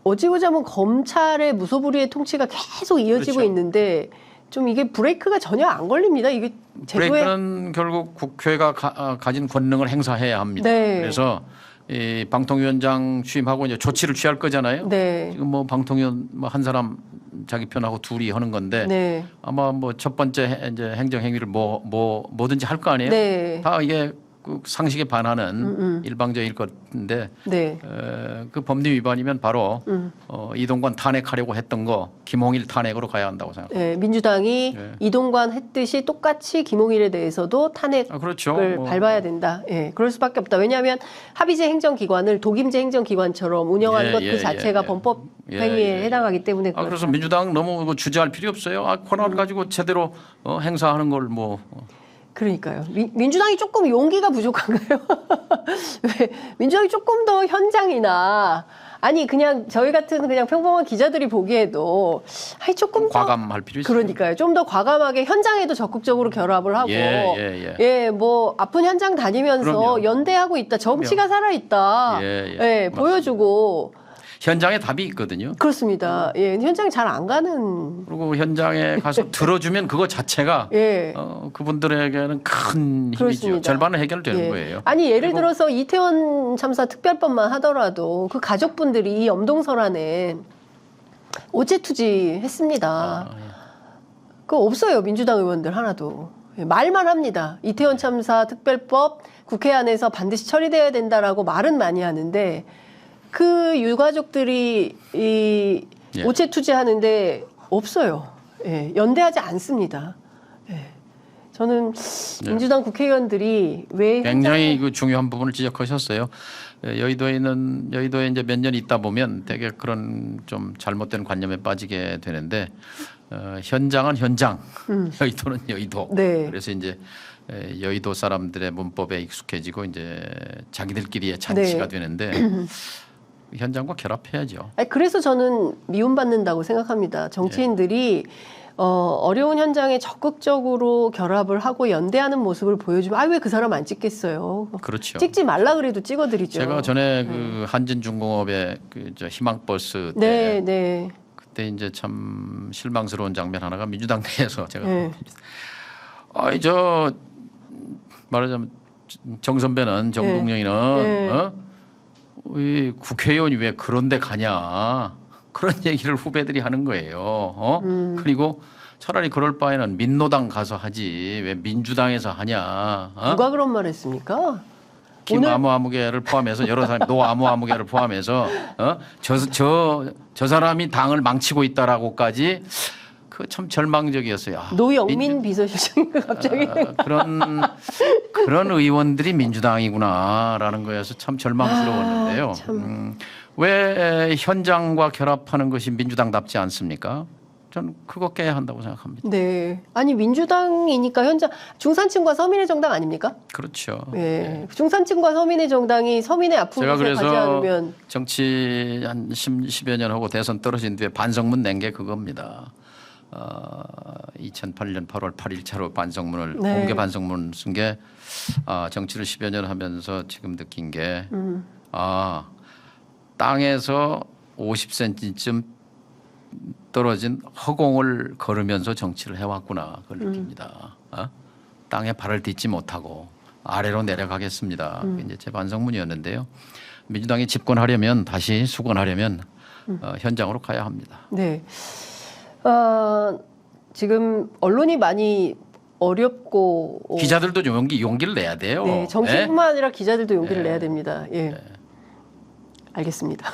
어찌보자면 검찰의 무소불위의 통치가 계속 이어지고 그렇죠. 있는데 좀 이게 브레이크가 전혀 안 걸립니다. 이게 제도에 브레이크는 결국 국회가 가진 권능을 행사해야 합니다. 네. 그래서 이 방통위원장 취임하고 이제 조치를 취할 거잖아요. 네. 지금 뭐 방통위원 뭐 한 사람 자기 편하고 둘이 하는 건데 네. 아마 뭐 첫 번째 이제 행정 행위를 뭐든지 할 거 아니에요. 네. 다 이게 그 상식에 반하는 일방적일 건데 네. 그 법리 위반이면 바로 이동관 탄핵하려고 했던 거 김홍일 탄핵으로 가야 한다고 생각합니다. 네, 민주당이 이동관 했듯이 똑같이 김홍일에 대해서도 탄핵을 그렇죠. 밟아야 된다. 예, 그럴 수밖에 없다. 왜냐하면 합의제 행정기관을 독임제 행정기관처럼 운영하는 것 그 자체가 범법 행위에 해당하기 때문에 그래서 민주당 너무 주저할 필요 없어요. 권한을 가지고 제대로 행사하는 걸 뭐. 그러니까요. 민주당이 조금 용기가 부족한가요? 왜 민주당이 조금 더 현장이나 아니 그냥 저희 같은 그냥 평범한 기자들이 보기에도 아니 조금 더 과감할 필요 있어요. 그러니까요. 좀 더 과감하게 현장에도 적극적으로 결합을 하고 뭐 아픈 현장 다니면서 그럼요. 연대하고 있다. 정치가 살아 있다. 보여주고 현장에 답이 있거든요. 그렇습니다. 예, 현장에 잘 안 가는. 그리고 현장에 가서 들어주면 그거 자체가 그분들에게는 큰 힘이죠. 그렇습니다. 절반은 해결되는 거예요. 아니 예를 들어서 이태원 참사 특별법만 하더라도 그 가족분들이 이 엄동설안에 오체 투지했습니다. 그거 없어요. 민주당 의원들 하나도. 말만 합니다. 이태원 참사 특별법 국회 안에서 반드시 처리돼야 된다라고 말은 많이 하는데 그 유가족들이 이 오체 투지하는데 없어요. 연대하지 않습니다. 저는 민주당 국회의원들이 왜 굉장히 그 중요한 부분을 지적하셨어요. 여의도에 이제 몇 년 있다 보면 되게 그런 좀 잘못된 관념에 빠지게 되는데 현장은 현장, 여의도는 여의도. 그래서 이제 여의도 사람들의 문법에 익숙해지고 이제 자기들끼리의 잔치가 되는데. 현장과 결합해야죠. 그래서 저는 미움받는다고 생각합니다. 정치인들이 어려운 현장에 적극적으로 결합을 하고 연대하는 모습을 보여주면 왜 그 사람 안 찍겠어요. 그렇죠. 찍지 말라 그래도 찍어드리죠. 제가 전에 그 한진중공업의 그 희망버스 때 그때 이제 참 실망스러운 장면 하나가 민주당 내에서 제가 말하자면 정 선배는 정동영이는 이 국회의원이 왜 그런 데 가냐 그런 얘기를 후배들이 하는 거예요. 그리고 차라리 그럴 바에는 민노당 가서 하지 왜 민주당에서 하냐. 누가 그런 말 했습니까? 김 아무아무개를 포함해서 여러 사람이 노 아무아무개를 포함해서 저 사람이 당을 망치고 있다라고까지 그 참 절망적이었어요. 노영민 비서실장인가 갑자기 그런 의원들이 민주당이구나라는 거에서 참 절망스러웠는데요. 왜 현장과 결합하는 것이 민주당답지 않습니까? 저는 그거 깨야 한다고 생각합니다. 네. 아니 민주당이니까 현장 중산층과 서민의 정당 아닙니까? 그렇죠. 네. 중산층과 서민의 정당이 서민의 아픔을 가지 않으면 정치 한 10여 년 하고 대선 떨어진 뒤에 반성문 낸 게 그겁니다. 2008년 8월 8일 차로 반성문을 공개 반성문 쓴 게 정치를 10여 년 하면서 지금 느낀 게 땅에서 50cm쯤 떨어진 허공을 걸으면서 정치를 해왔구나 그걸 느낍니다. 땅에 발을 딛지 못하고 아래로 내려가겠습니다. 그게 이제 제 반성문이었는데요. 민주당이 집권하려면 다시 수권하려면 현장으로 가야 합니다. 네. 지금 언론이 많이 어렵고 기자들도 용기를 내야 돼요. 네, 정치뿐만 아니라 기자들도 용기를 내야 됩니다. 예. 알겠습니다.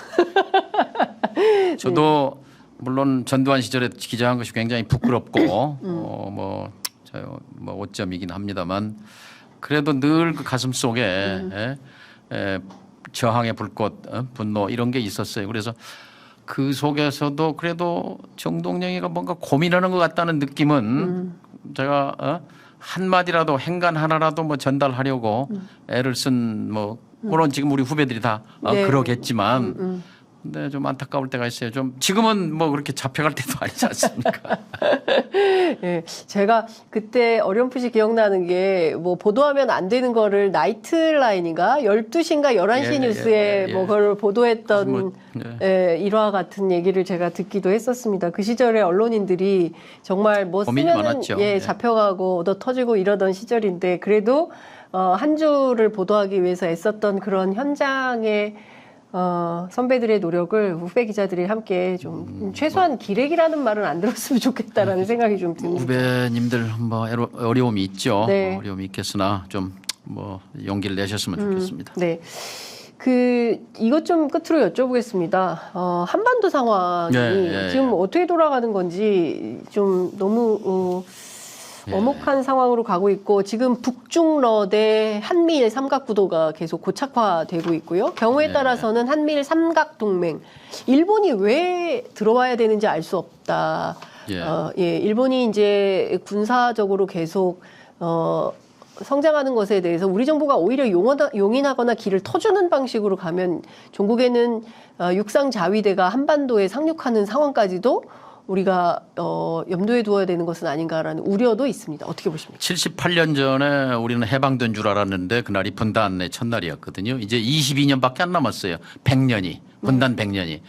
저도 물론 전두환 시절에 기자한 것이 굉장히 부끄럽고 뭐 5점이긴 합니다만 그래도 늘 그 가슴 속에 저항의 불꽃, 분노 이런 게 있었어요. 그래서 그 속에서도 그래도 정동영이가 뭔가 고민하는 것 같다는 느낌은 제가 한마디라도 행간 하나라도 뭐 전달하려고 애를 쓴 뭐 물론 지금 우리 후배들이 다 그러겠지만 근데 좀 안타까울 때가 있어요. 좀 지금은 뭐 그렇게 잡혀갈 때도 아니지 않습니까? 네, 제가 그때 어렴풋이 기억나는 게 뭐 보도하면 안 되는 거를 나이트라인인가 12시인가 11시 뉴스에 뭐 그걸 보도했던 일화 같은 얘기를 제가 듣기도 했었습니다. 그 시절에 언론인들이 정말 뭐 쓰면은 잡혀가고 얻어 터지고 이러던 시절인데 그래도 한 주를 보도하기 위해서 애썼던 그런 현장의 선배들의 노력을 후배 기자들이 함께 좀 최소한 기레기라는 말은 안 들었으면 좋겠다라는 생각이 좀 듭니다. 후배님들 뭐 어려움이 있죠. 어려움이 있겠으나 좀 뭐 용기를 내셨으면 좋겠습니다. 네. 이것 좀 끝으로 여쭤보겠습니다. 한반도 상황이 지금 어떻게 돌아가는 건지 좀 너무 엄혹한 상황으로 가고 있고 지금 북중러대 한미일 삼각구도가 계속 고착화되고 있고요. 경우에 따라서는 한미일 삼각동맹 일본이 왜 들어와야 되는지 알 수 없다. 일본이 이제 군사적으로 계속 성장하는 것에 대해서 우리 정부가 오히려 용인하거나 길을 터주는 방식으로 가면 종국에는 육상 자위대가 한반도에 상륙하는 상황까지도 우리가 염두에 두어야 되는 것은 아닌가라는 우려도 있습니다. 어떻게 보십니까? 78년 전에 우리는 해방된 줄 알았는데 그날이 분단의 첫날이었거든요. 이제 22년밖에 안 남았어요. 100년이. 분단 100년이.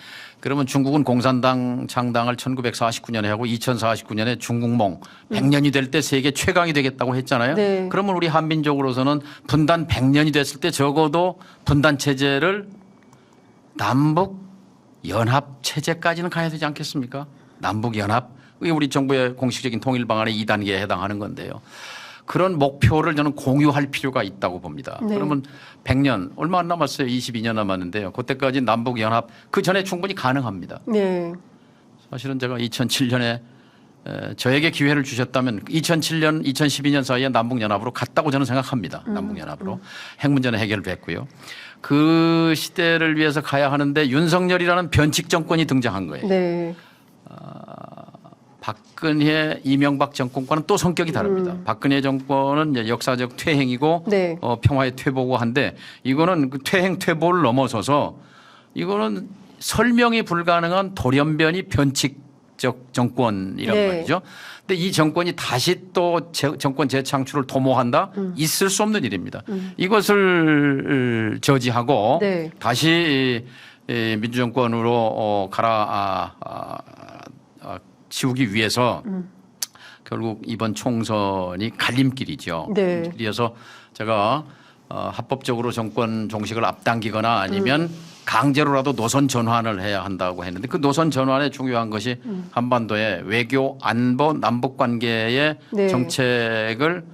그러면 중국은 공산당 창당을 1949년에 하고 2049년에 중국몽 100년이 될 때 세계 최강이 되겠다고 했잖아요. 그러면 우리 한민족으로서는 분단 100년이 됐을 때 적어도 분단 체제를 남북 연합 체제까지는 가야 되지 않겠습니까? 남북 연합. 이게 우리 정부의 공식적인 통일 방안의 2단계에 해당하는 건데요. 그런 목표를 저는 공유할 필요가 있다고 봅니다. 그러면 100년 얼마 안 남았어요. 22년 남았는데요. 그때까지 남북 연합 그 전에 충분히 가능합니다. 사실은 제가 2007년에 저에게 기회를 주셨다면 2007년, 2012년 사이에 남북 연합으로 갔다고 저는 생각합니다. 남북 연합으로 핵 문제는 해결됐고요. 그 시대를 위해서 가야 하는데 윤석열이라는 변칙 정권이 등장한 거예요. 박근혜, 이명박 정권과는 또 성격이 다릅니다. 박근혜 정권은 이제 역사적 퇴행이고 평화의 퇴보고 한데 이거는 그 퇴행, 퇴보를 넘어서서 이거는 설명이 불가능한 돌연변이 변칙적 정권이란 말이죠. 근데 이 정권이 다시 또 정권 재창출을 도모한다? 있을 수 없는 일입니다. 이것을 저지하고 다시 민주정권으로 치우기 위해서 결국 이번 총선이 갈림길이죠. 갈림길이어서 제가 합법적으로 정권 종식을 앞당기거나 아니면 강제로라도 노선 전환을 해야 한다고 했는데 그 노선 전환에 중요한 것이 한반도의 외교, 안보, 남북 관계의 정책을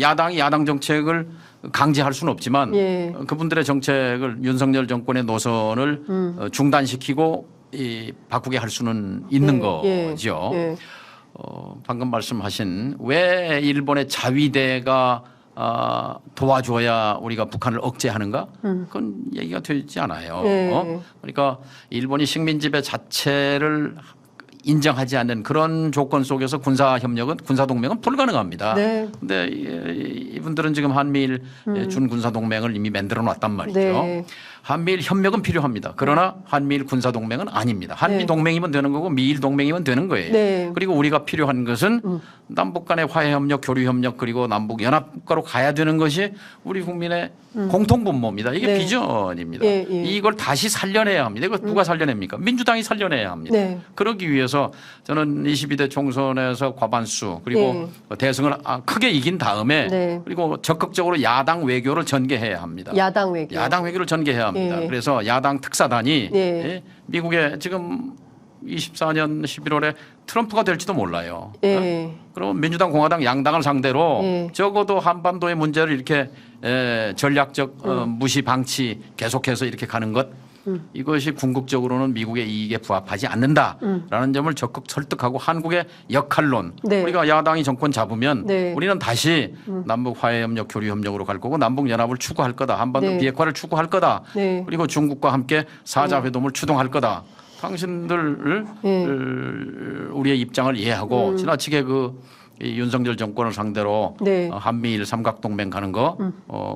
야당 정책을 강제할 수는 없지만 예. 그분들의 정책을 윤석열 정권의 노선을 중단시키고 바꾸게 할 수는 있는 거죠. 예. 방금 말씀하신 왜 일본의 자위대가 도와줘야 우리가 북한을 억제하는가? 그건 얘기가 되지 않아요. 예. 그러니까 일본이 식민지배 자체를 인정하지 않는 그런 조건 속에서 군사동맹은 불가능합니다. 그런데 이분들은 지금 한미일 준군사동맹을 이미 만들어 놨단 말이죠. 네. 한미일 협력은 필요합니다. 그러나 한미일 군사동맹은 아닙니다. 한미 동맹이면 되는 거고 미일 동맹이면 되는 거예요. 네. 그리고 우리가 필요한 것은 남북 간의 화해협력, 교류협력 그리고 남북연합국가로 가야 되는 것이 우리 국민의 공통분모입니다. 이게 네. 비전입니다. 예. 이걸 다시 살려내야 합니다. 이거 누가 살려냅니까? 민주당이 살려내야 합니다. 네. 그러기 위해서 저는 22대 총선에서 과반수 그리고 대승을 크게 이긴 다음에 그리고 적극적으로 야당 외교를 전개해야 합니다. 야당 외교. 야당 외교를 전개해야 합니다. 그래서 야당 특사단이 미국에 지금 24년 11월에 트럼프가 될지도 몰라요. 그럼 민주당 공화당 양당을 상대로 적어도 한반도의 문제를 이렇게 전략적 무시 방치 계속해서 이렇게 가는 것 이것이 궁극적으로는 미국의 이익에 부합하지 않는다라는 점을 적극 설득하고 한국의 역할론 우리가 야당이 정권 잡으면 우리는 다시 남북 화해협력 교류협력으로 갈 거고 남북연합을 추구할 거다. 한반도 비핵화를 추구할 거다. 그리고 중국과 함께 사자회담을 추동할 거다. 당신들 우리의 입장을 이해하고 지나치게 이 윤석열 정권을 상대로 한미일 삼각동맹 가는 거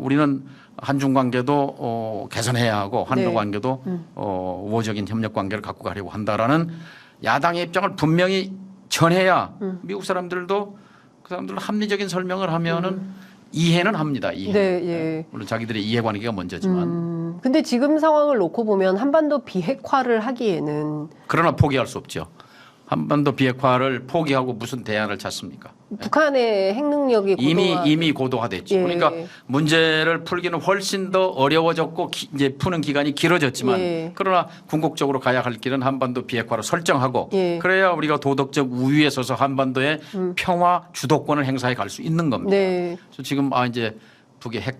우리는 한중 관계도 개선해야 하고 한일 관계도 우호적인 협력 관계를 갖고 가려고 한다라는 야당의 입장을 분명히 전해야 미국 사람들도 그 사람들 합리적인 설명을 하면은 이해는 합니다. 물론 자기들의 이해관계가 먼저지만. 근데 지금 상황을 놓고 보면 한반도 비핵화를 하기에는 그러나 포기할 수 없죠. 한반도 비핵화를 포기하고 무슨 대안을 찾습니까? 북한의 핵능력이 이미 고도화됐죠. 그러니까 문제를 풀기는 훨씬 더 어려워졌고 이제 푸는 기간이 길어졌지만 그러나 궁극적으로 가야 할 길은 한반도 비핵화로 설정하고 그래야 우리가 도덕적 우위에 서서 한반도의 평화 주도권을 행사해 갈 수 있는 겁니다. 그래서 지금 이제 북의 핵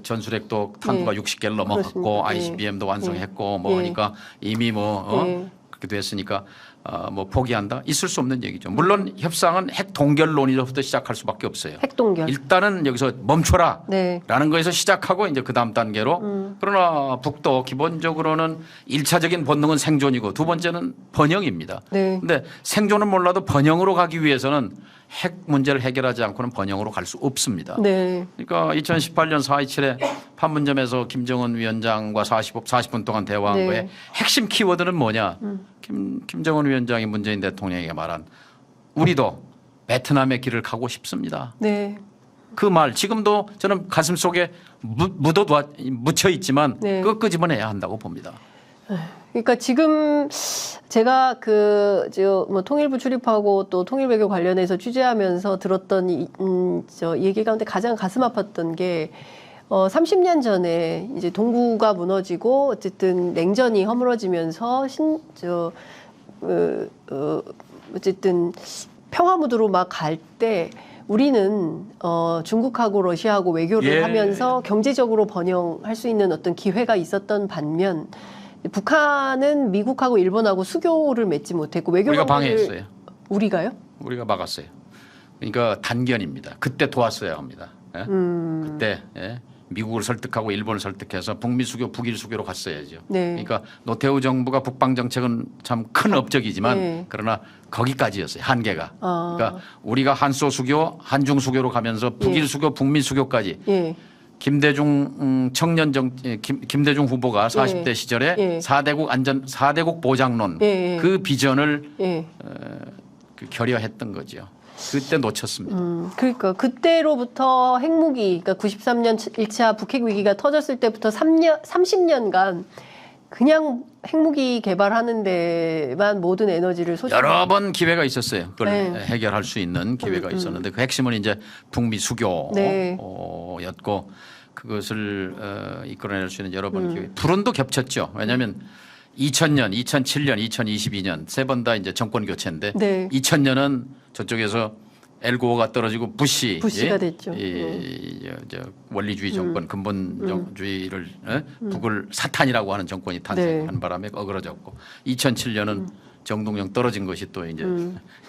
전술핵도 탄두가 60개를 넘어갔고 ICBM도 완성했고 뭐 하니까 이미 그렇게 됐으니까 포기한다? 있을 수 없는 얘기죠. 물론 협상은 핵 동결론으로부터 시작할 수밖에 없어요. 핵 동결. 일단은 여기서 멈춰라 라는 거에서 시작하고 이제 그 다음 단계로 그러나 북도 기본적으로는 1차적인 본능은 생존이고 두 번째는 번영입니다. 그런데 생존은 몰라도 번영으로 가기 위해서는 핵 문제를 해결하지 않고는 번영으로 갈 수 없습니다. 그러니까 2018년 4.27에 판문점에서 김정은 위원장과 40분 동안 대화한 거에 핵심 키워드는 뭐냐. 김정은 위원장이 문재인 대통령에게 말한 우리도 베트남의 길을 가고 싶습니다. 그 말 지금도 저는 가슴 속에 묻혀 있지만 그거 끄집어내야 한다고 봅니다. 그러니까 지금 제가 통일부 출입하고 또 통일외교 관련해서 취재하면서 들었던 얘기 가운데 가장 가슴 아팠던 게 30년 전에 이제 동구가 무너지고 어쨌든 냉전이 허물어지면서 어쨌든 평화무드로 막 갈 때 우리는 중국하고 러시아하고 외교를 하면서 경제적으로 번영할 수 있는 어떤 기회가 있었던 반면 북한은 미국하고 일본하고 수교를 맺지 못했고 외교 우리가 방해했어요. 우리가요? 우리가 막았어요. 그러니까 단견입니다. 그때 도왔어야 합니다. 그때 미국을 설득하고 일본을 설득해서 북미 수교, 북일 수교로 갔어야죠. 그러니까 노태우 정부가 북방 정책은 참 큰 업적이지만 그러나 거기까지였어요. 한계가. 그러니까 우리가 한소 수교, 한중 수교로 가면서 북일 수교, 북미 수교까지. 김대중 김대중 후보가 40대 시절에 4대국 보장론 그 비전을 결여했던 거죠. 그때 놓쳤습니다. 그러니까 그때로부터 핵무기, 그러니까 93년 1차 북핵 위기가 터졌을 때부터 30년간 그냥 핵무기 개발하는 데만 모든 에너지를 여러 번 기회가 있었어요. 그걸 해결할 수 있는 기회가 있었는데 그 핵심은 이제 북미 수교였고 그것을 이끌어낼 수 있는 여러 번 기회. 불운도 겹쳤죠. 왜냐하면 2000년, 2007년, 2022년 세 번 다 이제 정권 교체인데 2000년은 저쪽에서 엘고어가 떨어지고 부시가 됐죠. 저 원리주의 정권, 근본주의를 북을 사탄이라고 하는 정권이 탄생한 바람에 어그러졌고 2007년은 정동영 떨어진 것이 또 이제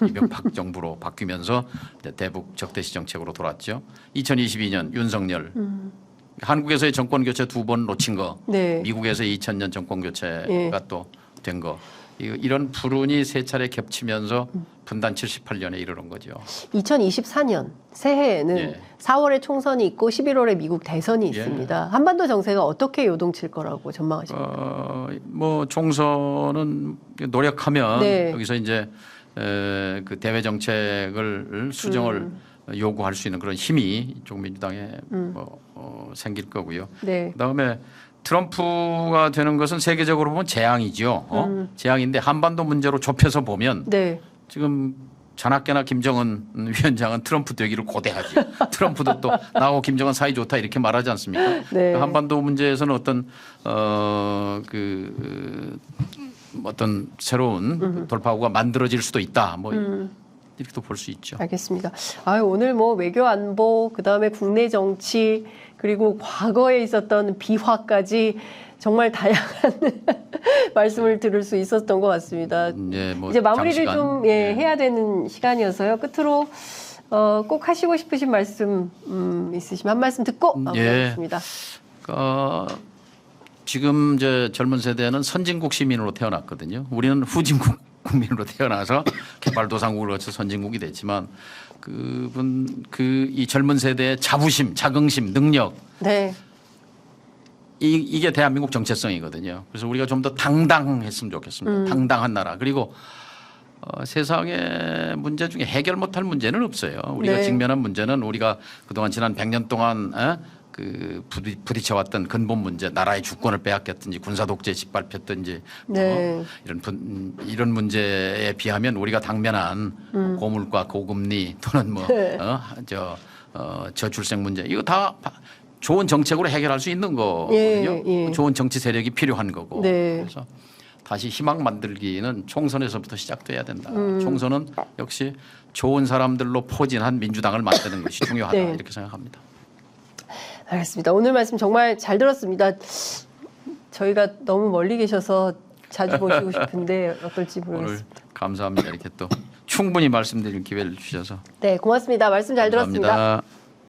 이명박 정부로 바뀌면서 이제 대북 적대시 정책으로 돌았죠. 2022년 윤석열 한국에서의 정권 교체 2번 놓친 거, 미국에서 2000년 정권 교체가 또 된 거. 이런 불운이 세 차례 겹치면서 분단 78년에 이르는 거죠. 2024년 새해에는 4월에 총선이 있고 11월에 미국 대선이 있습니다. 한반도 정세가 어떻게 요동칠 거라고 전망하십니까? 뭐 총선은 노력하면 여기서 이제 그 대외 정책을 수정을 요구할 수 있는 그런 힘이 좀 민주당에 생길 거고요. 그다음에 트럼프가 되는 것은 세계적으로 보면 재앙이죠. 재앙인데 한반도 문제로 좁혀서 보면 지금 자나깨나 김정은 위원장은 트럼프 되기를 고대하죠. 트럼프도 또 나하고 김정은 사이 좋다 이렇게 말하지 않습니까? 한반도 문제에서는 어떤 새로운 돌파구가 만들어질 수도 있다. 뭐 이렇게도 볼 수 있죠. 알겠습니다. 오늘 뭐 외교 안보, 그다음에 국내 정치, 그리고 과거에 있었던 비화까지 정말 다양한 말씀을 들을 수 있었던 것 같습니다. 뭐 이제 마무리를 좀 해야 되는 시간이어서요. 끝으로 꼭 하시고 싶으신 말씀 있으시면 한 말씀 듣고 마무리하겠습니다. 지금 이제 젊은 세대는 선진국 시민으로 태어났거든요. 우리는 후진국 국민으로 태어나서 개발도상국을 거쳐 선진국이 됐지만 이 젊은 세대의 자부심, 자긍심, 능력 이게 대한민국 정체성이거든요. 그래서 우리가 좀 더 당당했으면 좋겠습니다. 당당한 나라. 그리고 세상의 문제 중에 해결 못할 문제는 없어요. 우리가 직면한 문제는 우리가 그동안 지난 100년 동안 부딪혀왔던 근본 문제, 나라의 주권을 빼앗겼든지 군사 독재에 짓밟혔든지 이런 문제에 비하면 우리가 당면한 고물가, 고금리 또는 저출생 문제 이거 다 좋은 정책으로 해결할 수 있는 거거든요. 좋은 정치 세력이 필요한 거고. 그래서 다시 희망 만들기는 총선에서부터 시작돼야 된다. 총선은 역시 좋은 사람들로 포진한 민주당을 만드는 것이 중요하다 이렇게 생각합니다. 알겠습니다. 오늘 말씀 정말 잘 들었습니다. 저희가 너무 멀리 계셔서 자주 보시고 싶은데 어떨지 모르겠습니다. 오늘 감사합니다. 이렇게 또 충분히 말씀드릴 기회를 주셔서. 네, 고맙습니다. 말씀 잘 들었습니다. 감사합니다.